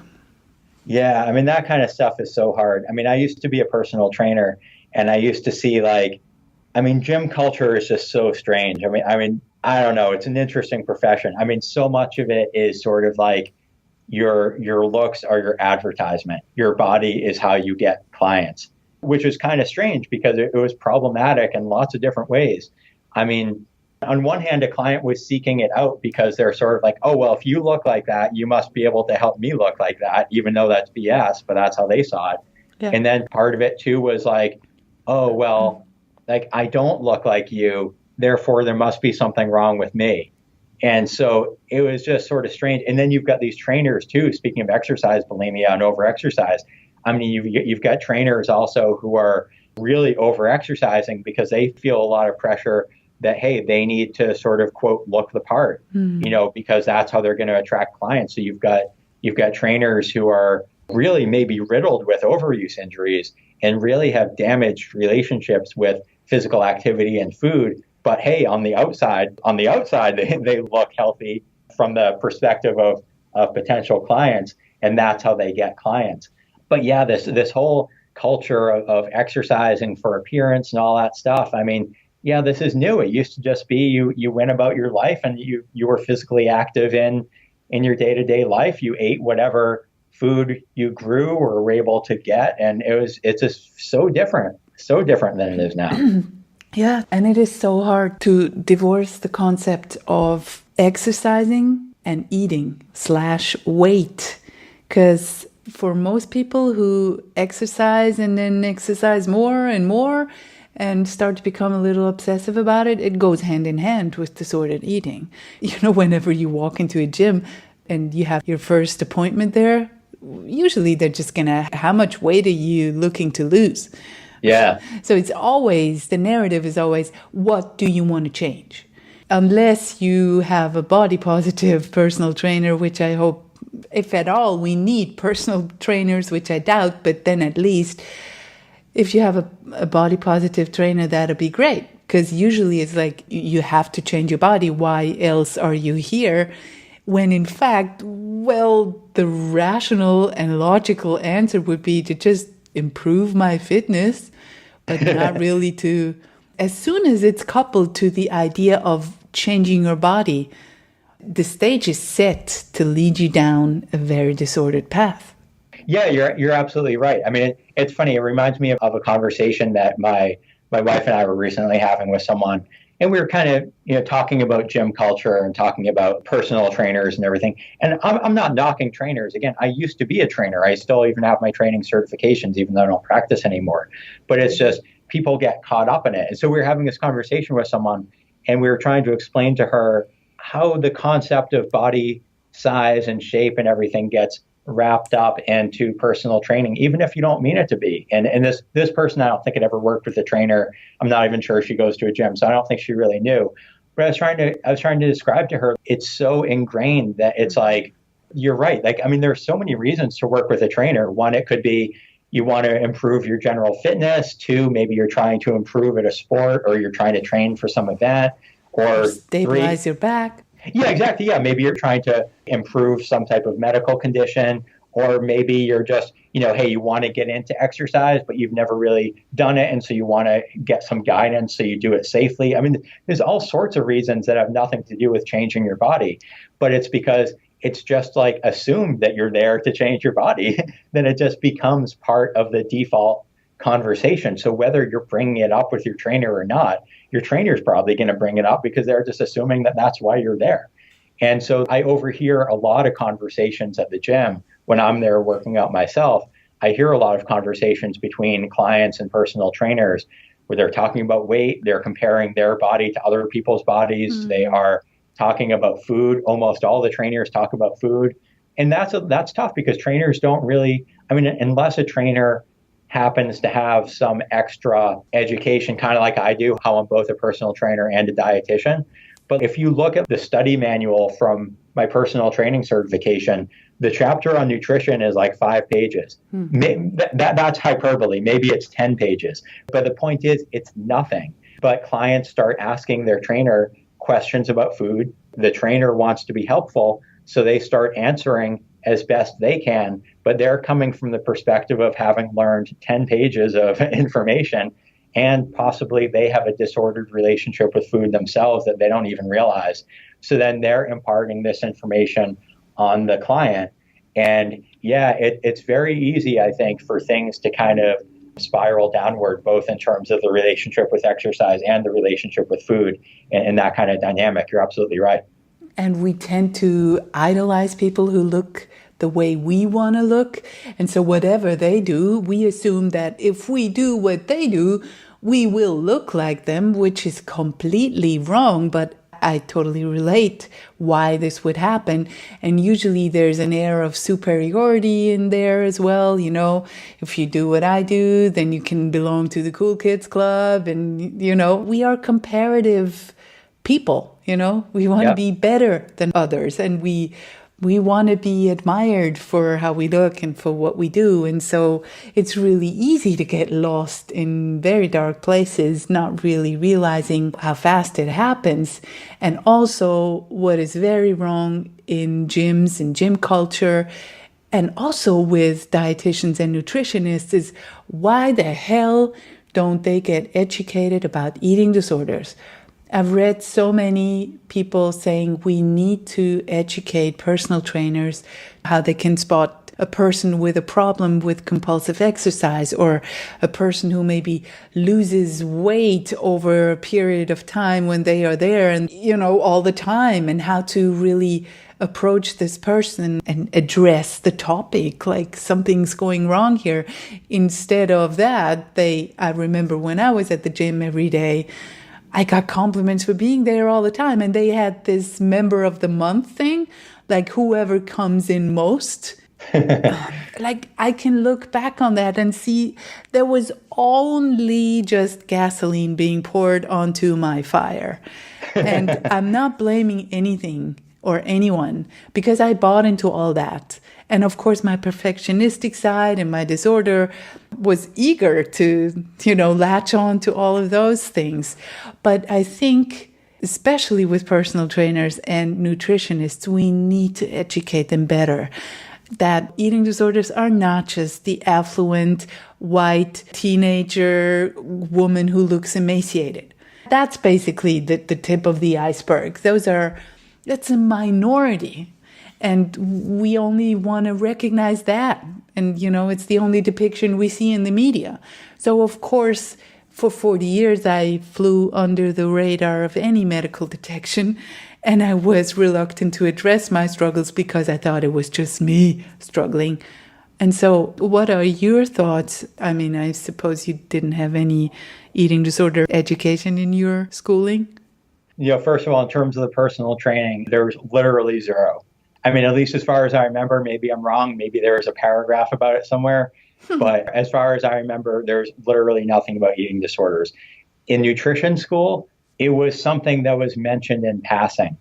Yeah, I mean, that kind of stuff is so hard. I mean, I used to be a personal trainer, and I used to see gym culture is just so strange. I mean, I don't know. It's an interesting profession. I mean, so much of it is sort of like your looks are your advertisement. Your body is how you get clients, which is kind of strange because it was problematic in lots of different ways. I mean, on one hand, a client was seeking it out because they're sort of like, oh, well, if you look like that, you must be able to help me look like that, even though that's BS, but that's how they saw it. Yeah. And then part of it too was like, oh, well, like I don't look like you, therefore there must be something wrong with me. And so it was just sort of strange. And then you've got these trainers too, speaking of exercise bulimia and overexercise. I mean, you've got trainers also who are really overexercising because they feel a lot of pressure that, hey, they need to sort of, quote, look the part, because that's how they're going to attract clients. So you've got trainers who are really maybe riddled with overuse injuries and really have damaged relationships with physical activity and food. But hey, on the outside, they look healthy from the perspective of potential clients, and that's how they get clients. But yeah, this whole culture of exercising for appearance and all that stuff. I mean, yeah, this is new. It used to just be you went about your life and you were physically active in your day-to-day life. You ate whatever food you grew or were able to get, and it's just so different than it is now. Yeah, and it is so hard to divorce the concept of exercising and eating / weight, because for most people who exercise and then exercise more and more and start to become a little obsessive about it, it goes hand in hand with disordered eating. Whenever you walk into a gym and you have your first appointment there, usually they're just gonna, how much weight are you looking to lose? Yeah. So the narrative is always, what do you want to change? Unless you have a body positive personal trainer, which I hope, if at all, we need personal trainers, which I doubt, but then at least if you have a body positive trainer, that'd be great. Because usually it's like, you have to change your body. Why else are you here? When in fact, well, the rational and logical answer would be to just improve my fitness, but not really to, as soon as it's coupled to the idea of changing your body, the stage is set to lead you down a very disordered path. Yeah, you're absolutely right. I mean, it's funny. It reminds me of a conversation that my wife and I were recently having with someone, and we were kind of talking about gym culture and talking about personal trainers and everything. And I'm not knocking trainers. Again, I used to be a trainer. I still even have my training certifications, even though I don't practice anymore. But it's just people get caught up in it. And so we were having this conversation with someone, and we were trying to explain to her how the concept of body size and shape and everything gets wrapped up into personal training, even if you don't mean it to be. And this person, I don't think had ever worked with a trainer. I'm not even sure she goes to a gym, so I don't think she really knew. But I was trying to describe to her, it's so ingrained that it's like, you're right. Like, I mean, there are so many reasons to work with a trainer. One, it could be you want to improve your general fitness. Two, maybe you're trying to improve at a sport, or you're trying to train for some event. Or stabilize your back. Yeah, exactly. Yeah, maybe you're trying to improve some type of medical condition, or maybe you're just, hey, you want to get into exercise, but you've never really done it. And so you want to get some guidance so you do it safely. I mean, there's all sorts of reasons that have nothing to do with changing your body, but it's because it's just like assumed that you're there to change your body. Then it just becomes part of the default conversation. So whether you're bringing it up with your trainer or not, your trainer's probably going to bring it up because they're just assuming that that's why you're there. And so I overhear a lot of conversations at the gym when I'm there working out myself. I hear a lot of conversations between clients and personal trainers where they're talking about weight, they're comparing their body to other people's bodies, They are talking about food. Almost all the trainers talk about food. And that's tough because trainers don't really, I mean, unless a trainer happens to have some extra education, kind of like I do, how I'm both a personal trainer and a dietitian. But if you look at the study manual from my personal training certification, the chapter on nutrition is like 5 pages. That's hyperbole. Maybe it's 10 pages. But the point is, it's nothing. But clients start asking their trainer questions about food. The trainer wants to be helpful, so they start answering as best they can, but they're coming from the perspective of having learned 10 pages of information, and possibly they have a disordered relationship with food themselves that they don't even realize. So then they're imparting this information on the client. And yeah, it's very easy, I think, for things to kind of spiral downward, both in terms of the relationship with exercise and the relationship with food and that kind of dynamic. You're absolutely right. And we tend to idolize people who look the way we want to look. And so whatever they do, we assume that if we do what they do, we will look like them, which is completely wrong. But I totally relate why this would happen. And usually there's an air of superiority in there as well. If you do what I do, then you can belong to the cool kids club. And, we are comparative people. We want to be better than others, and we want to be admired for how we look and for what we do. And so it's really easy to get lost in very dark places, not really realizing how fast it happens. And also what is very wrong in gyms and gym culture, and also with dietitians and nutritionists, is why the hell don't they get educated about eating disorders? I've read so many people saying we need to educate personal trainers how they can spot a person with a problem with compulsive exercise, or a person who maybe loses weight over a period of time when they are there and, all the time, and how to really approach this person and address the topic like something's going wrong here. Instead of that, I remember when I was at the gym every day, I got compliments for being there all the time. And they had this member of the month thing, like whoever comes in most. Like I can look back on that and see there was only just gasoline being poured onto my fire. And I'm not blaming anything or anyone because I bought into all that. And of course, my perfectionistic side and my disorder was eager to, latch on to all of those things. But I think especially with personal trainers and nutritionists, we need to educate them better that eating disorders are not just the affluent, white teenager woman who looks emaciated. That's basically the tip of the iceberg. That's a minority. And we only want to recognize that. And, it's the only depiction we see in the media. So, of course, for 40 years, I flew under the radar of any medical detection. And I was reluctant to address my struggles because I thought it was just me struggling. And so what are your thoughts? I mean, I suppose you didn't have any eating disorder education in your schooling? First of all, in terms of the personal training, there was literally zero. I mean, at least as far as I remember, maybe I'm wrong. Maybe there was a paragraph about it somewhere. But as far as I remember, there's literally nothing about eating disorders. In nutrition school, it was something that was mentioned in passing.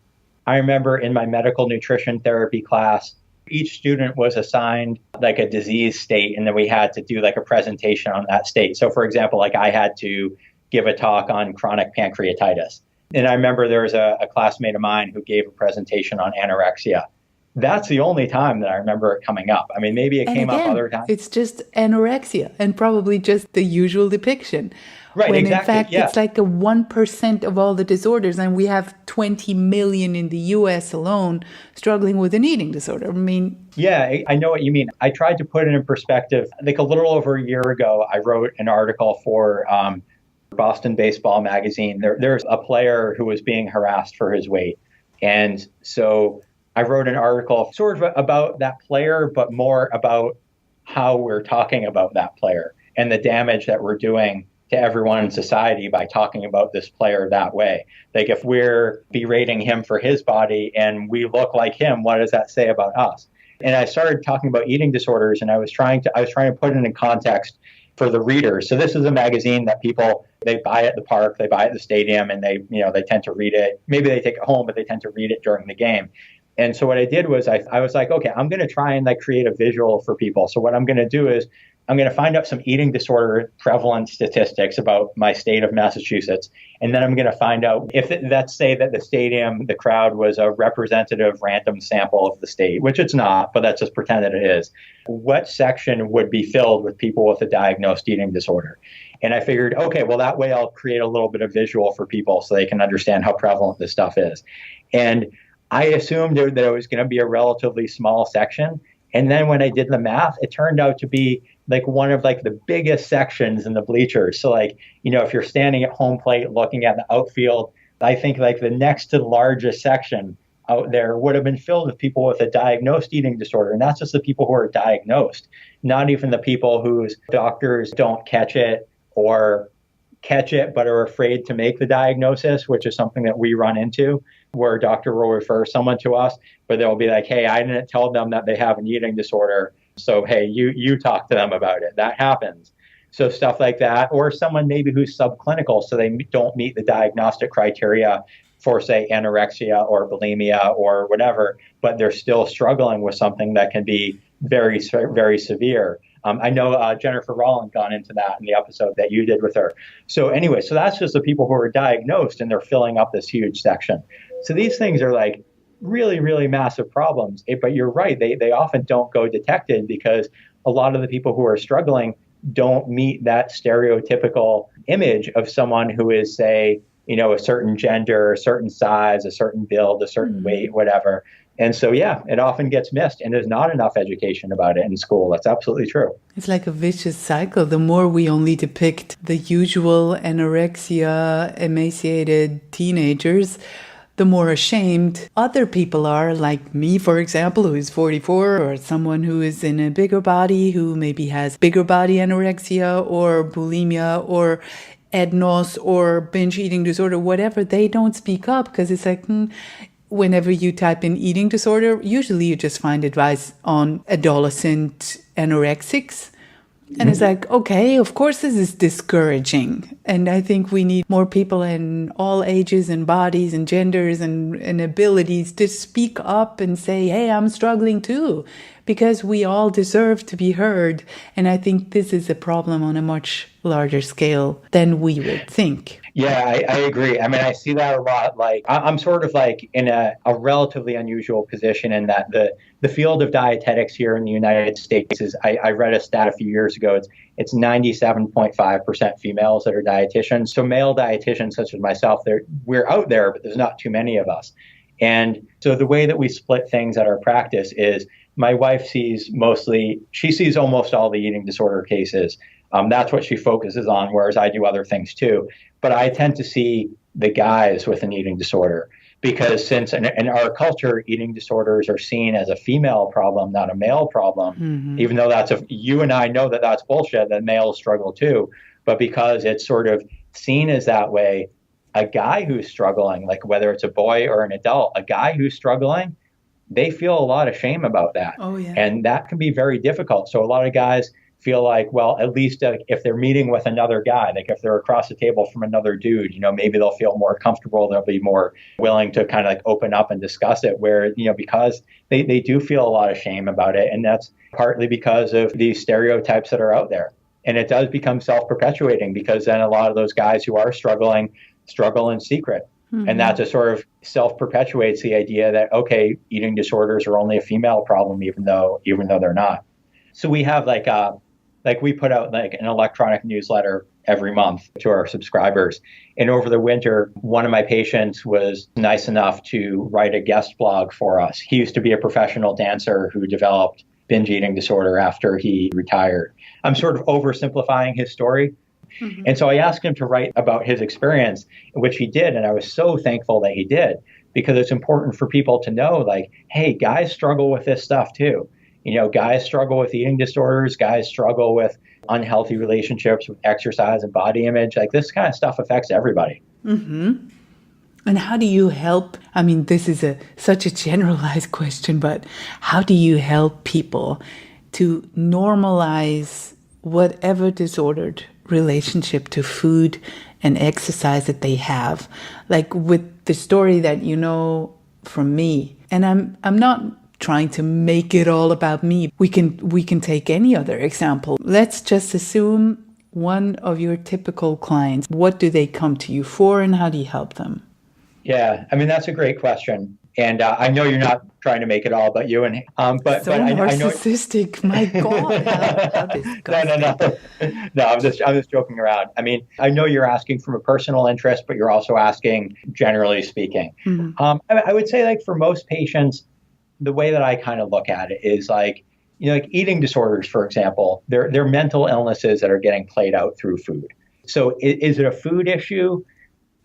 I remember in my medical nutrition therapy class, each student was assigned like a disease state, and then we had to do like a presentation on that state. So for example, like I had to give a talk on chronic pancreatitis. And I remember there was a classmate of mine who gave a presentation on anorexia. That's the only time that I remember it coming up. I mean, maybe it came up other times. It's just anorexia and probably just the usual depiction. Right, when exactly. in fact, it's like a 1% of all the disorders, and we have 20 million in the US alone struggling with an eating disorder. I mean, yeah, I know what you mean. I tried to put it in perspective. Like a little over a year ago, I wrote an article for Boston Baseball Magazine. There's a player who was being harassed for his weight. And so I wrote an article sort of about that player, but more about how we're talking about that player and the damage that we're doing to everyone in society by talking about this player that way. Like if we're berating him for his body and we look like him, what does that say about us? And I started talking about eating disorders, and I was trying to put it in context for the readers. So this is a magazine that people, they buy at the park, they buy at the stadium, and they tend to read it. Maybe they take it home, but they tend to read it during the game. And so what I did was I was like, okay, I'm going to try and create a visual for people. So what I'm going to do is I'm going to find out some eating disorder prevalence statistics about my state of Massachusetts. And then I'm going to find out if let's say that the stadium, the crowd was a representative random sample of the state, which it's not, but let's just pretend that it is. What section would be filled with people with a diagnosed eating disorder? And I figured, okay, well, that way I'll create a little bit of visual for people so they can understand how prevalent this stuff is. And I assumed that it was going to be a relatively small section. And then when I did the math, it turned out to be one of the biggest sections in the bleachers. So if you're standing at home plate looking at the outfield, I think the next to the largest section out there would have been filled with people with a diagnosed eating disorder. And that's just the people who are diagnosed, not even the people whose doctors don't catch it or catch it but are afraid to make the diagnosis, which is something that we run into, where a doctor will refer someone to us, but they'll be like, hey, I didn't tell them that they have an eating disorder. So, hey, you talk to them about it. That happens. So stuff like that, or someone maybe who's subclinical, so they don't meet the diagnostic criteria for, say, anorexia or bulimia or whatever, but they're still struggling with something that can be very, very severe. I know Jennifer Rowland gone into that in the episode that you did with her. So anyway, so that's just the people who are diagnosed, and they're filling up this huge section. So these things are really, really massive problems. But you're right, they often don't go detected because a lot of the people who are struggling don't meet that stereotypical image of someone who is, say, a certain gender, a certain size, a certain build, a certain weight, whatever. And so, yeah, it often gets missed, and there's not enough education about it in school. That's absolutely true. It's like a vicious cycle. The more we only depict the usual anorexia, emaciated teenagers, the more ashamed other people are, like me, for example, who is 44, or someone who is in a bigger body, who maybe has bigger body anorexia or bulimia or EDNOS or binge eating disorder, whatever. They don't speak up because it's whenever you type in eating disorder, usually you just find advice on adolescent anorexics. And it's okay, of course this is discouraging. And I think we need more people in all ages and bodies and genders and abilities to speak up and say, hey, I'm struggling too, because we all deserve to be heard. And I think this is a problem on a much larger scale than we would think. Yeah, I agree. I mean, I see that a lot. Like, I'm sort of like in a relatively unusual position in that the field of dietetics here in the United States is, I read a stat a few years ago. It's 97.5% females that are dietitians. So male dietitians such as myself, we're out there, but there's not too many of us. And so the way that we split things at our practice is my wife she sees almost all the eating disorder cases. That's what she focuses on, whereas I do other things too. But I tend to see the guys with an eating disorder because since in our culture, eating disorders are seen as a female problem, not a male problem, even though you and I know that that's bullshit, that males struggle too. But because it's sort of seen as that way, a guy who's struggling, like whether it's a boy or an adult, a guy who's struggling, they feel a lot of shame about that. Oh, yeah. And that can be very difficult. So a lot of guys feel like, well, at least if they're meeting with another guy, like if they're across the table from another dude, maybe they'll feel more comfortable. They'll be more willing to kind of like open up and discuss it where, because they do feel a lot of shame about it. And that's partly because of these stereotypes that are out there. And it does become self-perpetuating because then a lot of those guys who are struggling struggle in secret. And that just sort of self-perpetuates the idea that, okay, eating disorders are only a female problem, even though they're not. So we have we put out like an electronic newsletter every month to our subscribers. And over the winter, one of my patients was nice enough to write a guest blog for us. He used to be a professional dancer who developed binge eating disorder after he retired. I'm sort of oversimplifying his story. And so I asked him to write about his experience, which he did. And I was so thankful that he did, because it's important for people to know, like, hey, guys struggle with this stuff too. Guys struggle with eating disorders. Guys struggle with unhealthy relationships with exercise and body image. Like this kind of stuff affects everybody. And how do you help? I mean, this is such a generalized question, but how do you help people to normalize whatever disordered relationship to food and exercise that they have? Like with the story that from me, and I'm not trying to make it all about me. We can take any other example. Let's just assume one of your typical clients. What do they come to you for, and how do you help them? Yeah, I mean, that's a great question. And I know you're not trying to make it all about you, but narcissistic. My God, how disgusting. No, I'm just joking around. I mean, I know you're asking from a personal interest, but you're also asking generally speaking. I would say, like, for most patients, the way that I kind of look at it is like eating disorders, for example, they're mental illnesses that are getting played out through food. So is it a food issue?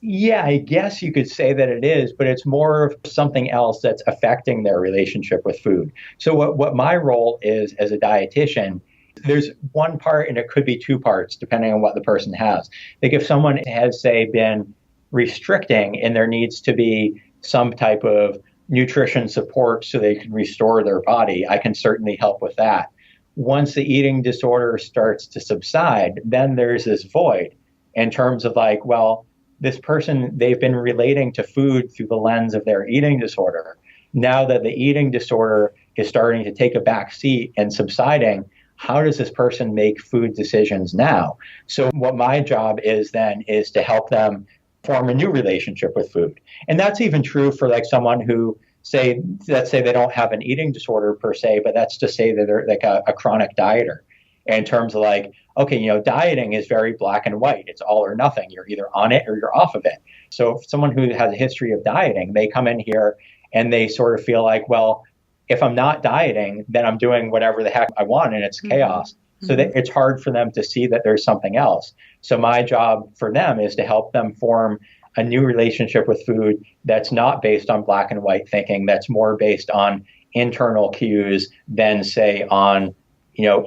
Yeah, I guess you could say that it is, but it's more of something else that's affecting their relationship with food. So what my role is as a dietitian, there's one part and it could be two parts depending on what the person has. Like if someone has, say, been restricting and there needs to be some type of nutrition support so they can restore their body, I can certainly help with that. Once the eating disorder starts to subside, then there's this void in terms of like, well, this person, they've been relating to food through the lens of their eating disorder. Now that the eating disorder is starting to take a back seat and subsiding, how does this person make food decisions now? So what my job is then is to help them form a new relationship with food. And that's even true for like someone who let's say they don't have an eating disorder per se, but that's to say that they're like a chronic dieter. In terms of like, okay, dieting is very black and white. It's all or nothing. You're either on it or you're off of it. So if someone who has a history of dieting, they come in here and they sort of feel like, well, if I'm not dieting, then I'm doing whatever the heck I want and it's chaos. So that it's hard for them to see that there's something else. So my job for them is to help them form a new relationship with food that's not based on black and white thinking, that's more based on internal cues than say on,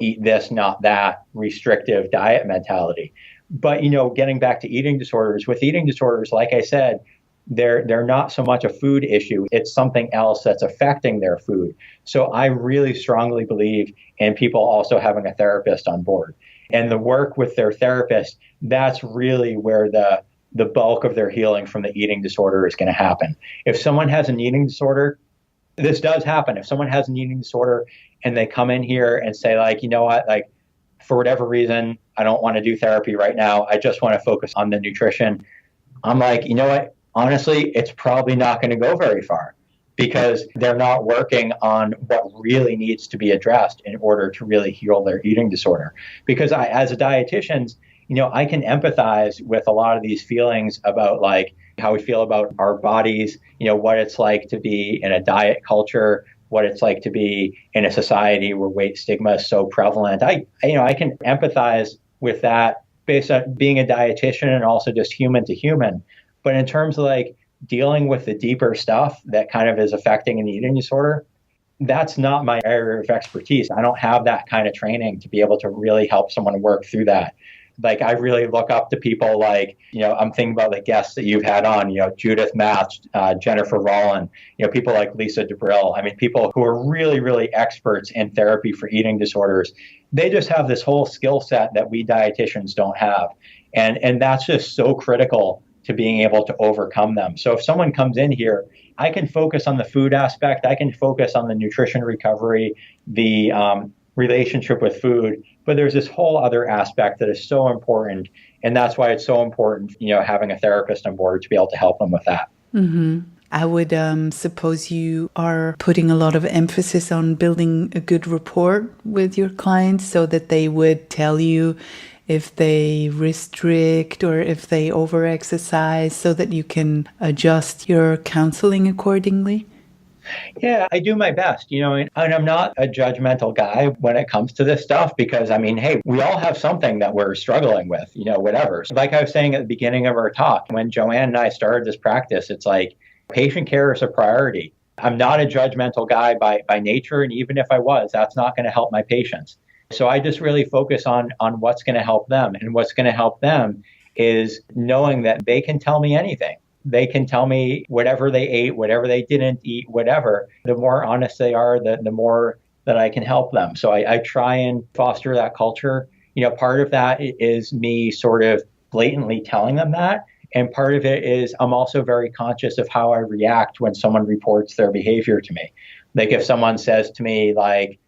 eat this, not that, restrictive diet mentality. But, getting back to eating disorders, with eating disorders, like I said, they're not so much a food issue. It's something else that's affecting their food. So I really strongly believe in people also having a therapist on board. And the work with their therapist, that's really where the bulk of their healing from the eating disorder is going to happen. If someone has an eating disorder, this does happen. If someone has an eating disorder and they come in here and say like, you know what, like for whatever reason, I don't want to do therapy right now. I just want to focus on the nutrition. I'm like, you know what? Honestly, it's probably not going to go very far because they're not working on what really needs to be addressed in order to really heal their eating disorder. Because as a dietitian, I can empathize with a lot of these feelings about like how we feel about our bodies, what it's like to be in a diet culture, what it's like to be in a society where weight stigma is so prevalent. I can empathize with that based on being a dietitian and also just human to human. But in terms of like dealing with the deeper stuff that kind of is affecting an eating disorder, that's not my area of expertise. I don't have that kind of training to be able to really help someone work through that. Like I really look up to people like, I'm thinking about the guests that you've had on, Judith Match, Jennifer Rollin, people like Lisa DeBrill. I mean, people who are really, really experts in therapy for eating disorders. They just have this whole skill set that we dietitians don't have. And that's just so critical to being able to overcome them. So if someone comes in here, I can focus on the food aspect. I can focus on the nutrition recovery, the relationship with food. But there's this whole other aspect that is so important. And that's why it's so important, having a therapist on board to be able to help them with that. Mm-hmm. I would suppose you are putting a lot of emphasis on building a good rapport with your clients so that they would tell you if they restrict or if they overexercise so that you can adjust your counseling accordingly. Yeah, I do my best, and I'm not a judgmental guy when it comes to this stuff because, hey, we all have something that we're struggling with, whatever. So like I was saying at the beginning of our talk, when Joanne and I started this practice, it's like patient care is a priority. I'm not a judgmental guy by nature, and even if I was, that's not going to help my patients. So I just really focus on what's going to help them. And what's going to help them is knowing that they can tell me anything. They can tell me whatever they ate, whatever they didn't eat, whatever. The more honest they are, the more that I can help them. So I try and foster that culture. Part of that is me sort of blatantly telling them that. And part of it is I'm also very conscious of how I react when someone reports their behavior to me. Like if someone says to me like,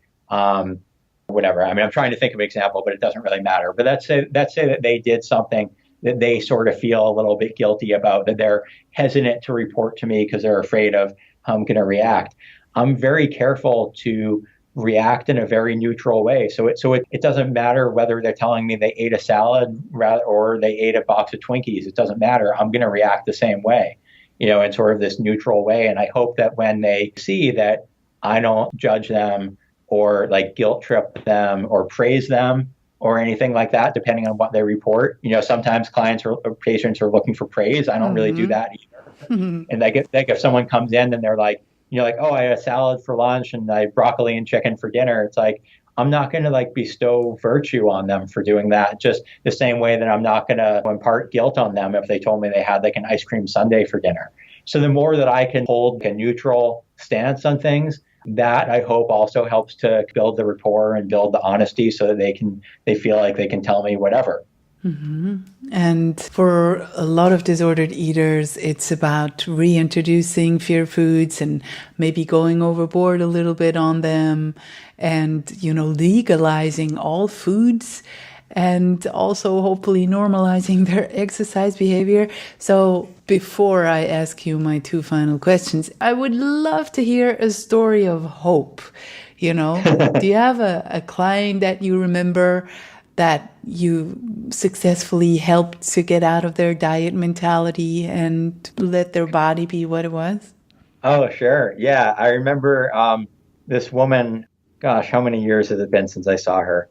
whatever. I'm trying to think of an example, but it doesn't really matter. But let's say that they did something that they sort of feel a little bit guilty about, that they're hesitant to report to me because they're afraid of how I'm going to react. I'm very careful to react in a very neutral way. So it doesn't matter whether they're telling me they ate a salad or they ate a box of Twinkies. It doesn't matter. I'm going to react the same way, in sort of this neutral way. And I hope that when they see that I don't judge them or like guilt trip them or praise them or anything like that, depending on what they report. Sometimes clients or patients are looking for praise. I don't really do that either. And like if someone comes in and they're like, oh, I had a salad for lunch and I had broccoli and chicken for dinner. It's like, I'm not going to like bestow virtue on them for doing that. Just the same way that I'm not going to impart guilt on them if they told me they had like an ice cream sundae for dinner. So the more that I can hold a neutral stance on things, that I hope also helps to build the rapport and build the honesty so that they feel like they can tell me whatever. Mm-hmm. And for a lot of disordered eaters, it's about reintroducing fear foods and maybe going overboard a little bit on them and, legalizing all foods and also hopefully normalizing their exercise behavior. So before I ask you my two final questions, I would love to hear a story of hope. Do you have a client that you remember that you successfully helped to get out of their diet mentality and let their body be what it was? Oh, sure. Yeah. I remember this woman, gosh, how many years has it been since I saw her?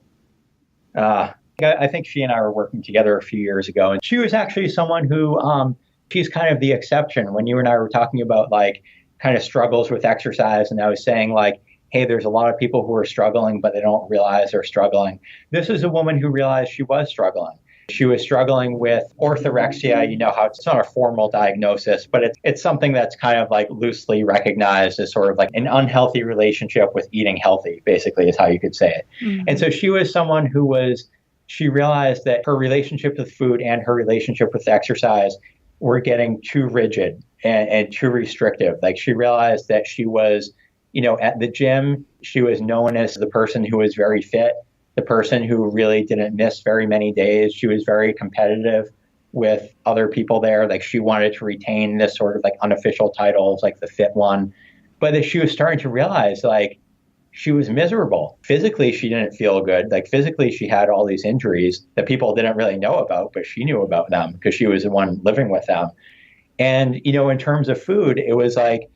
I think she and I were working together a few years ago, and she was actually someone who, she's kind of the exception. When you and I were talking about like kind of struggles with exercise, and I was saying like, hey, there's a lot of people who are struggling, but they don't realize they're struggling. This is a woman who realized she was struggling. She was struggling with orthorexia. How it's not a formal diagnosis, but it's something that's kind of like loosely recognized as sort of like an unhealthy relationship with eating healthy, basically is how you could say it. Mm-hmm. And so she was someone she realized that her relationship with food and her relationship with exercise were getting too rigid and too restrictive. Like she realized that she was, at the gym, she was known as the person who was very fit, the person who really didn't miss very many days. She was very competitive. with other people there. Like she wanted to retain this sort of like unofficial title, like the fit one. But as she was starting to realize like she was miserable. Physically, she didn't feel good. Like physically, she had all these injuries that people didn't really know about, but she knew about them because she was the one living with them. And, in terms of food, it was like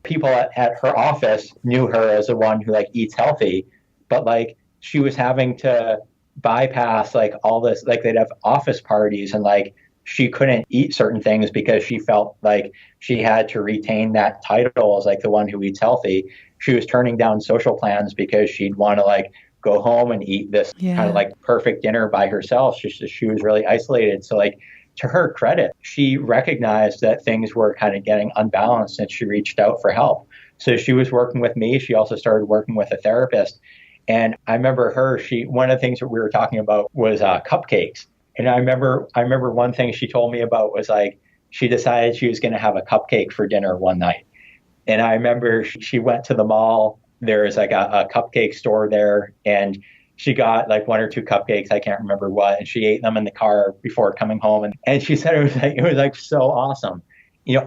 people at her office knew her as the one who like eats healthy, but like she was having to bypass like all this, like they'd have office parties and like she couldn't eat certain things because she felt like she had to retain that title as like the one who eats healthy. She was turning down social plans because she'd want to like go home and eat this kind of like perfect dinner by herself. She was really isolated. So like to her credit, she recognized that things were kind of getting unbalanced and she reached out for help. So she was working with me. She also started working with a therapist. And I remember one of the things that we were talking about was cupcakes. And I remember one thing she told me about was like, she decided she was going to have a cupcake for dinner one night. And I remember she went to the mall. There was like a cupcake store there, and she got like one or two cupcakes. I can't remember what. And she ate them in the car before coming home. And she said it was like so awesome.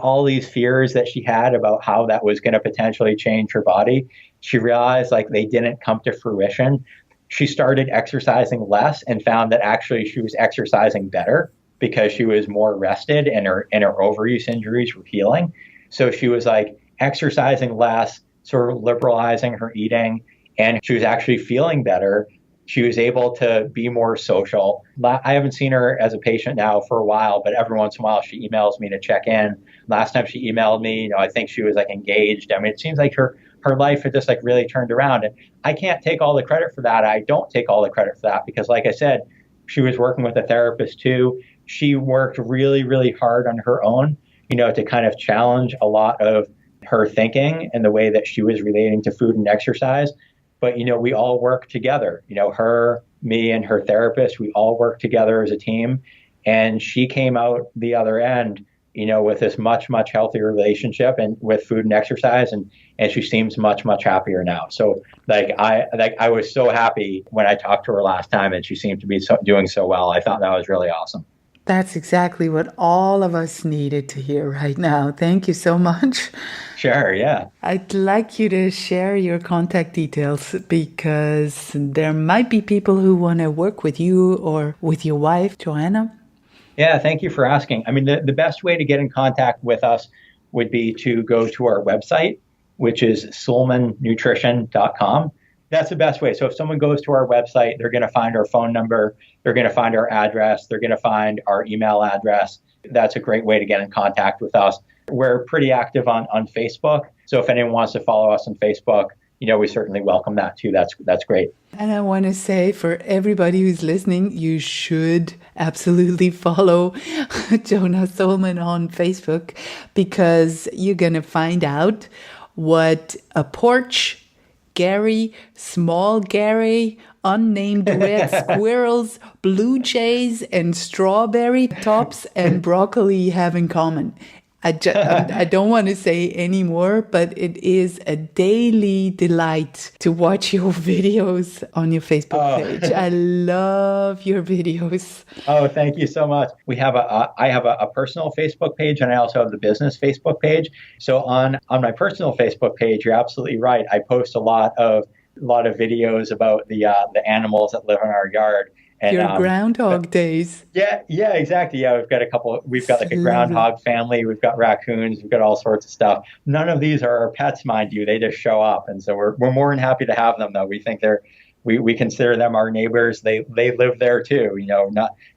All these fears that she had about how that was going to potentially change her body, she realized like they didn't come to fruition. She started exercising less and found that actually she was exercising better because she was more rested and her overuse injuries were healing. So she was like exercising less, sort of liberalizing her eating, and she was actually feeling better. She was able to be more social. I haven't seen her as a patient now for a while, but every once in a while she emails me to check in. Last time she emailed me, I think she was like engaged. I mean, it seems like her life had just like really turned around. And I can't take all the credit for that. I don't take all the credit for that because like I said, she was working with a therapist too. She worked really, really hard on her own, to kind of challenge a lot of her thinking and the way that she was relating to food and exercise. But, we all work together, her, me, and her therapist, we all work together as a team. And she came out the other end, with this much, much healthier relationship and with food and exercise. And she seems much, much happier now. So I was so happy when I talked to her last time and she seemed to be doing so well. I thought that was really awesome. That's exactly what all of us needed to hear right now. Thank you so much. Sure, yeah. I'd like you to share your contact details because there might be people who want to work with you or with your wife, Joanna. Yeah, thank you for asking. I mean, the best way to get in contact with us would be to go to our website, which is soolmannutrition.com. That's the best way. So if someone goes to our website, they're going to find our phone number, they're going to find our address, they're going to find our email address. That's a great way to get in contact with us. We're pretty active on Facebook. So if anyone wants to follow us on Facebook, we certainly welcome that too. That's great. And I want to say for everybody who's listening, you should absolutely follow Jonah Soolman on Facebook because you're going to find out what a porch, Gary, small Gary, unnamed red squirrels, blue jays, and strawberry tops and broccoli have in common. I don't want to say any more, but it is a daily delight to watch your videos on your Facebook page. I love your videos. Oh, thank you so much. I have a personal Facebook page and I also have the business Facebook page. So on my personal Facebook page, you're absolutely right. I post a lot of videos about the animals that live in our yard. And, your groundhog days. Yeah, exactly. Yeah, we've got like a groundhog family. We've got raccoons. We've got all sorts of stuff. None of these are our pets, mind you. They just show up. And so we're more than happy to have them, though. We think we consider them our neighbors. They live there too.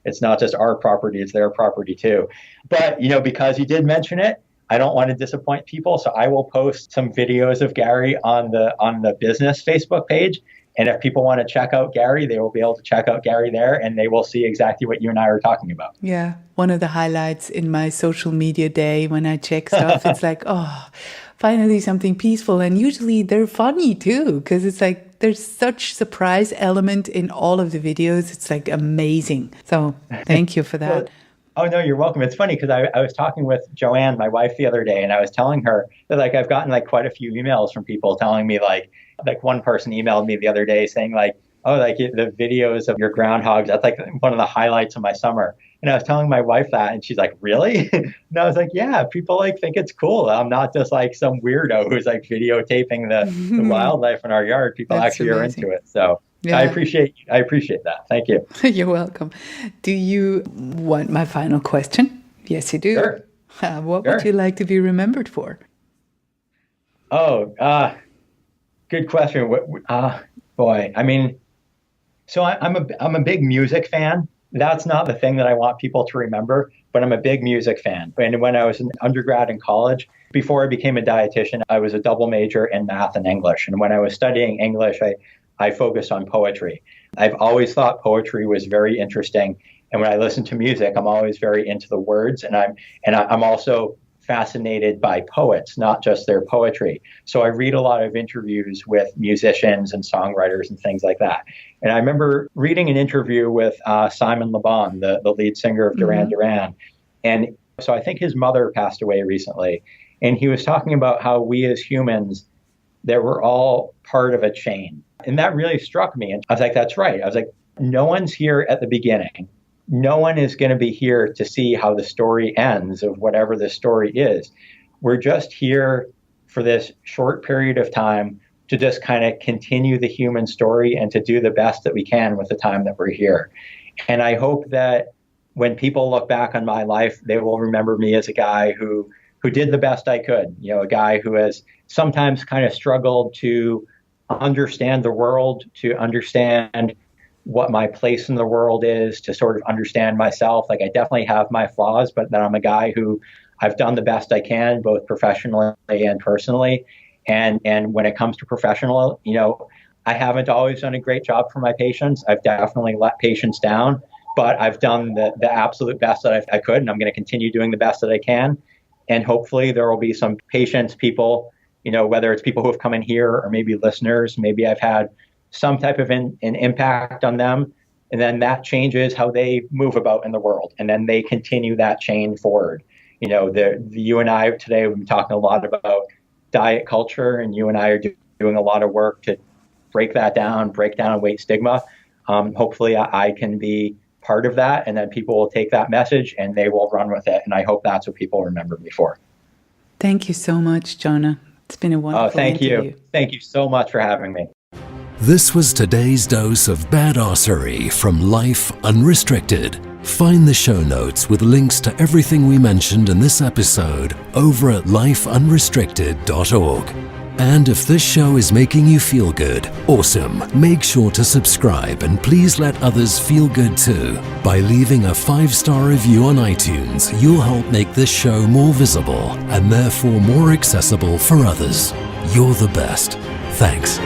It's not just our property, it's their property too. But, because you did mention it, I don't want to disappoint people. So I will post some videos of Gary on the business Facebook page. And if people want to check out Gary, they will be able to check out Gary there and they will see exactly what you and I are talking about. Yeah. One of the highlights in my social media day when I check stuff, it's like, finally something peaceful. And usually they're funny too, because it's like there's such surprise element in all of the videos. It's like amazing. So thank you for that. Oh, no, you're welcome. It's funny because I was talking with Joanne, my wife, the other day, and I was telling her that like I've gotten like quite a few emails from people telling me like one person emailed me the other day saying like, oh, like the videos of your groundhogs, that's like one of the highlights of my summer. And I was telling my wife that, and she's like, really? And I was like, yeah, people like think it's cool. I'm not just like some weirdo who's like videotaping the wildlife in our yard. People That's actually are amazing. into it. So Yeah. I appreciate that. Thank you. You're welcome. Do you want my final question? Yes, you do. Sure. What would Sure. you like to be remembered for? Oh, good question. Boy, I mean, so I'm a big music fan. That's not the thing that I want people to remember, but I'm a big music fan. And when I was an undergrad in college, before I became a dietitian, I was a double major in math and English. And when I was studying English, I focused on poetry. I've always thought poetry was very interesting. And when I listen to music, I'm always very into the words. And I'm also fascinated by poets, not just their poetry. So I read a lot of interviews with musicians and songwriters and things like that. And I remember reading an interview with Simon Le Bon, the lead singer of Duran Duran. And so I think his mother passed away recently. And he was talking about how we as humans, that we're all part of a chain. And that really struck me. And I was like, that's right. I was like, no one's here at the beginning. No one is going to be here to see how the story ends of whatever the story is. We're just here for this short period of time to just kind of continue the human story and to do the best that we can with the time that we're here. And I hope that when people look back on my life, they will remember me as a guy who did the best I could, a guy who has sometimes kind of struggled to understand the world, to understand what my place in the world is, to sort of understand myself. Like I definitely have my flaws, but then I'm a guy who I've done the best I can, both professionally and personally. And when it comes to professional, I haven't always done a great job for my patients. I've definitely let patients down, but I've done the absolute best that I could, and I'm going to continue doing the best that I can. And hopefully there will be some patients, people, whether it's people who have come in here or maybe listeners, maybe I've had some type of an impact on them. And then that changes how they move about in the world. And then they continue that chain forward. You and I today, we've been talking a lot about diet culture, and you and I are doing a lot of work to break down weight stigma. Hopefully I can be part of that, and then people will take that message and they will run with it. And I hope that's what people remember me for. Thank you so much, Jonah. It's been a wonderful interview. You. Thank you so much for having me. This was today's dose of badassery from Life Unrestricted. Find the show notes with links to everything we mentioned in this episode over at lifeunrestricted.org. And if this show is making you feel good, awesome, make sure to subscribe and please let others feel good too. By leaving a 5-star review on iTunes, you'll help make this show more visible and therefore more accessible for others. You're the best. Thanks.